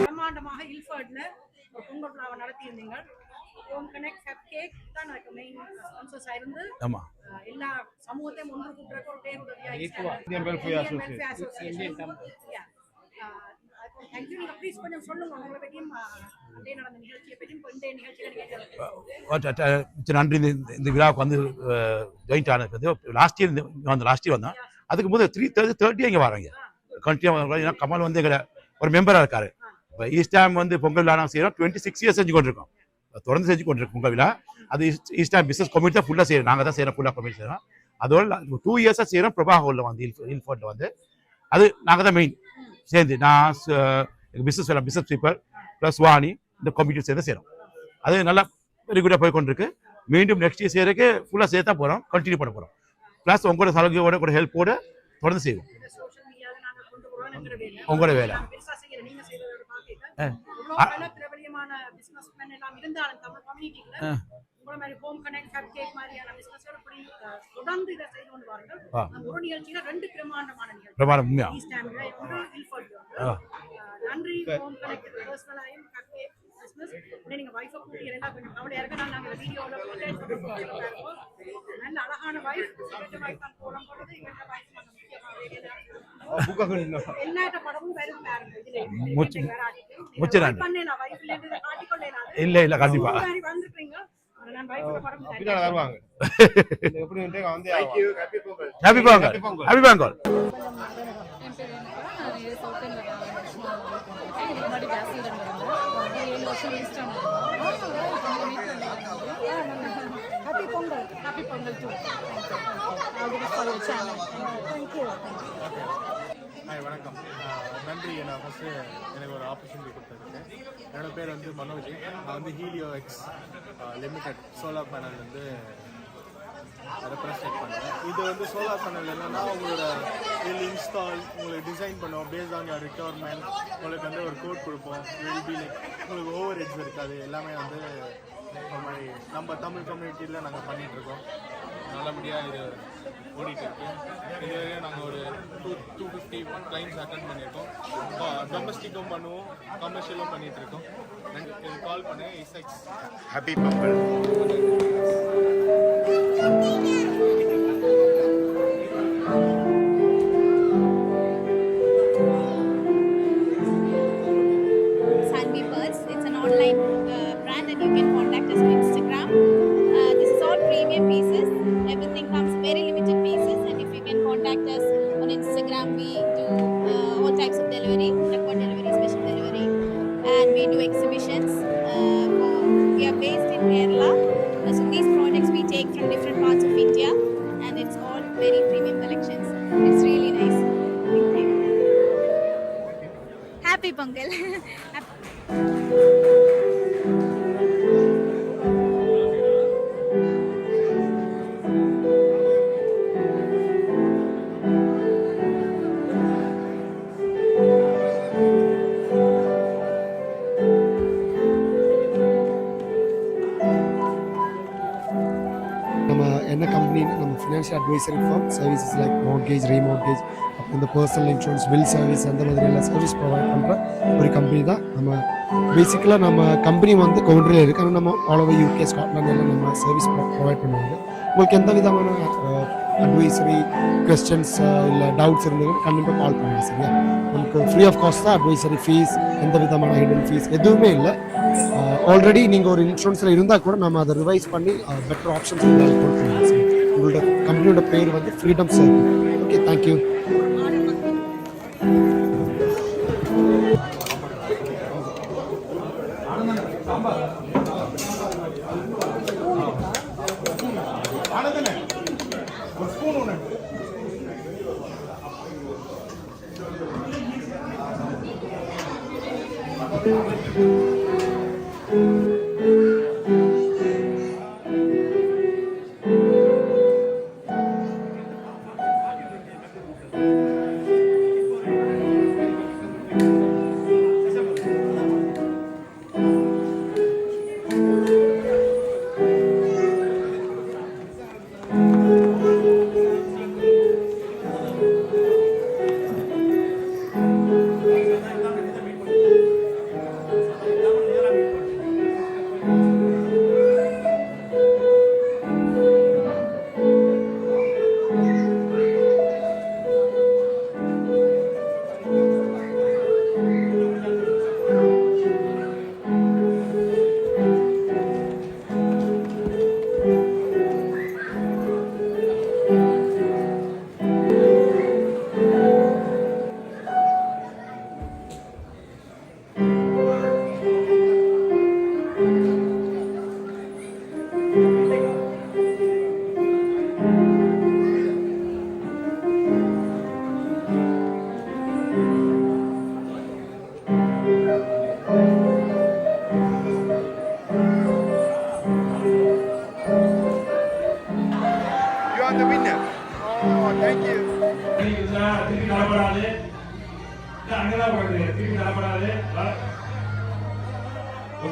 பிரம்மாண்டமாக இல்ஃபர்ட்ல பொங்கல் விழாவை நடத்தியிருந்தீங்க. ஹோம் கனெக்ட் கப் கேக் தான் எனக்கு மெயின் ஸ்பான்சர்ஸா இருந்து எல்லா சமூகத்தையும் ஒன்று கூட்டுறதுக்கு ஒரு பேருதவியா இந்தியன் வெல்ஃபேர் அசோசியேஷன். தேங்க்யூ. நீங்க ப்ளீஸ் கொஞ்சம் சொல்லுங்க உங்களை பற்றியும் அதே நடந்த நிகழ்ச்சியை பற்றியும் இந்த நிகழ்ச்சியில் நன்றி. இந்த விழாவுக்கு வந்து ஜாயிண்ட் ஆனது லாஸ்ட் இயர் வந்தோம். அதுக்கு முதல் 3:30 இங்கே வராங்க கண்டினியூ. கமல் வந்து எங்களை ஒரு மெம்பராக இருக்காரு. இப்போ ஈஸ்ட் டைம் வந்து பொங்கல் விழா நாங்கள் செய்கிறோம். 26 இயர்ஸ் செஞ்சு கொண்டிருக்கோம். தொடர்ந்து செஞ்சு கொண்டிருக்கோம் பொங்கல் விழா. அது ஈஸ்ட் டைம் பிஸ்னஸ் கமிட்டி தான் ஃபுல்லாக செய்கிறோம். நாங்கள் தான் செய்கிறோம், ஃபுல்லாக கமிட்டி செய்கிறோம். அதோட 2 இயர்ஸாக செய்கிறோம். பிரபா ஹோலில் வந்து இல்ஃபோர்ட்டில் வந்து அது நாங்கள் தான் மெயின் சேர்ந்து நான் பிஸ்னஸ் பீப்பிள் ப்ளஸ் வாணி இந்த கமிட்டி சேர்ந்து செய்கிறோம். அது நல்லா வெரி குட்டாக போய் கொண்டிருக்கு. மீண்டும் நெக்ஸ்ட் இயர் செய்கிறதுக்கு ஃபுல்லாக சேர்த்தா போகிறோம், கண்டினியூ பண்ண போகிறோம். ப்ளஸ் உங்களோட சலுகையோட கூட ஹெல்ப்போடு தொடர்ந்து செய்வோம். உங்களோட வேலை நீங்க வைஃப் கூட்டி எல்லாம் கொஞ்சம் கவலையா இருக்கு. நாங்க வீடியோல நல்ல அழகான வைஃப் தான் போடுறது. எங்க வைஃப் முக்கியமான எல்லாட்ட படமும் வரும் பாருங்க இதுல. முச்சிரான் பண்ணேனா வைஃப்ல இருந்து காட்டிக்கொள்ளேனா? இல்ல கண்டிப்பா வந்துட்டீங்க. நான் வைஃப்ல படம் அப்படிதான் வருவாங்க. எப்படி வந்து வந்து happy Pongal. Happy Pongal. Happy Pongal. Happy Pongal too. All the best for your channel. Thank you. Hi வணக்கம். நன்றி. நான் ஃபஸ்ட்டு எனக்கு ஒரு ஆப்பர்ச்சுனிட்டி கொடுத்ததுக்கு. என்னோட பேர் வந்து மனோஜ். நான் வந்து helio X limited solar panel வந்து ரெப்ரசன்ட் பண்ணுறேன். இது வந்து சோலார் பேனல் என்னென்னா உங்களோட வில் இன்ஸ்டால் உங்களுக்கு டிசைன் பண்ணுவோம் பேஸ்ட் ஆன் யுவர் ரிக்வயர்மெண்ட். உங்களுக்கு வந்து ஒரு கோட் கொடுப்போம். வில் பி லைக் உங்களுக்கு ஓவர் ஹெட்ஸ் இருக்காது. எல்லாமே வந்து நம்ம தமிழ் கம்யூனிட்டியில் நாங்கள் பண்ணிகிட்ருக்கோம். நல்லபடியாக இது ஓடிட்டுருக்கு. இதுவரையும் நாங்கள் ஒரு 250 கிளைண்ட்ஸ் அட்டென்ட் பண்ணியிருக்கோம். டொமஸ்டிக்கும் பண்ணுவோம், கமர்ஷியலும் பண்ணிகிட்ருக்கோம். இது கால் பண்ணேன் இசெக்ஸ். Happy Pongal. Sanvi Pearls. It's an online brand and you can contact us on Instagram. This is all premium pieces. Everything comes very limited pieces, and if you can contact us on Instagram, we do all types of delivery, record delivery, special delivery, and we do exhibitions. We are based in Kerala, so these products we take from different parts of India, and it's all very premium collections. It's really nice. Thank you. Happy Pongal. என்ன கம்பெனி நம்ம financial advisory firm services like mortgage, remortgage, அப்புறம் இந்த பர்சனல் இன்சூரன்ஸ், வில் சர்வீஸ் அந்த மாதிரி எல்லாம் சர்வீஸ் ப்ரொவைட் பண்ணுற ஒரு கம்பெனி தான். நம்ம பேசிக்கலாக நம்ம கம்பெனி வந்து கவுண்டரில் இருக்குது. ஆனால் நம்ம ஆல் ஓவர் யூகே, ஸ்காட்லாந்து எல்லாம் நம்ம சர்வீஸ் ப்ரொவைட் பண்ணுவாங்க. உங்களுக்கு எந்த விதமான அட்வைசரி கொஸ்டின்ஸ் இல்லை டவுட்ஸ் இருந்ததுன்னா கண்டிப்பாக கால் பண்ணுங்கள். சரியா? நமக்கு ஃப்ரீ ஆஃப் காஸ்ட் தான். அட்வைசரி ஃபீஸ், எந்த விதமான ஹிடன் ஃபீஸ் எதுவுமே இல்லை. ஆல்ரெடி நீங்கள் ஒரு இன்சூரன்ஸில் இருந்தால் கூட நம்ம அதை ரிவைஸ் பண்ணி பெட்டர் ஆப்ஷன்ஸ் கொடுக்கலாம். உங்களோட கம்பெனியோட பேர் வந்து ஃப்ரீடம் சர்க்கிள். Okay, thank you.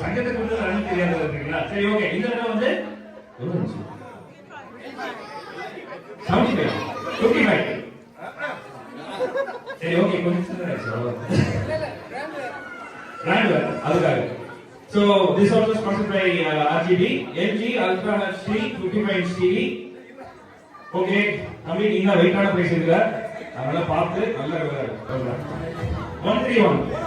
சங்கத்துக்கு வந்து ரன் தெரியாத இருக்கீங்களா? சரி, ஓகே. இந்த தடவை வந்து 75. சரி, ஓகே. கொஞ்சம் அதுக்காக. So this also sponsored by RGB, LG Ultra HD 55 inch TV. Okay, தம்பி நீங்க வெயிட்டான பிரைஸ் இருக்குல. அதனால பார்த்து நல்ல 131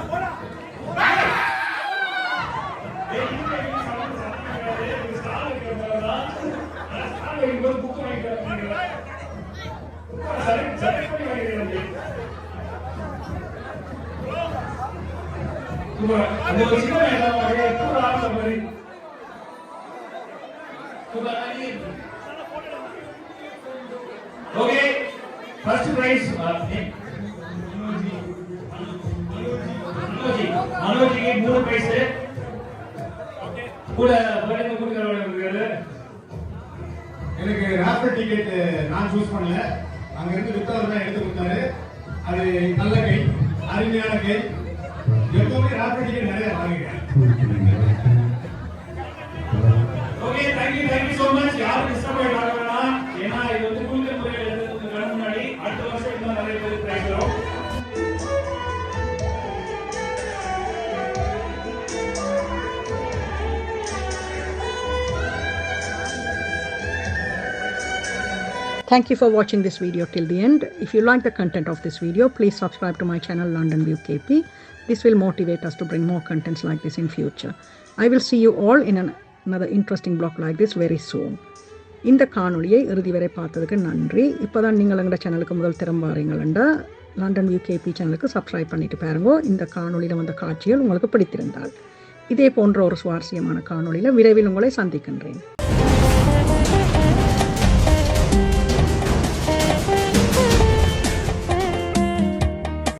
அந்த ஒரு சின்ன okay, first prize மனோஜி 3 பிரைஸ் கூட பரிந்து கொடுக்கறவங்க எனக்கு ராஃபல் டிக்கெட் நான் சூஸ் பண்ணல, அங்க இருந்து வித்தவர் தான் எடுத்து கொடுத்தாரு. அது நல்ல கை, அருமையான கை. எப்பவுமே ராஃபல் டிக்கெட் நிறைய வாங்கிட்டேன். Okay, thank you so much. யாரும் டிஸ்டர்ப் ஆக வேண்டாம். ஏன்னா இது வந்து குழுக்கள் முறையில் எடுத்ததுக்கு முன்னாடி அடுத்த வருஷம் இன்னும் நிறைய பேர் பிரைஸ் வரும். Thank you for watching this video till the end. If you like the content of this video, please subscribe to my channel London View KP. This will motivate us to bring more contents like this in future. I will see you all in another interesting blog like this very soon. இந்த காணொளியை இறுதி வரை பார்த்ததுக்கு நன்றி. இப்போதான் நீங்கள் எங்களோட சேனலுக்கு முதல் திறம் வாரீங்களா, லண்டன் வியூ கேபி சேனலுக்கு சப்ஸ்கிரைப் பண்ணிட்டு பாருங்க. இந்த காணொளியில் வந்த காட்சிகள் உங்களுக்கு பிடித்திருந்தால் இதே போன்ற ஒரு சுவாரஸ்யமான காணொளியில் விரைவில் உங்களை சந்திக்கின்றேன்.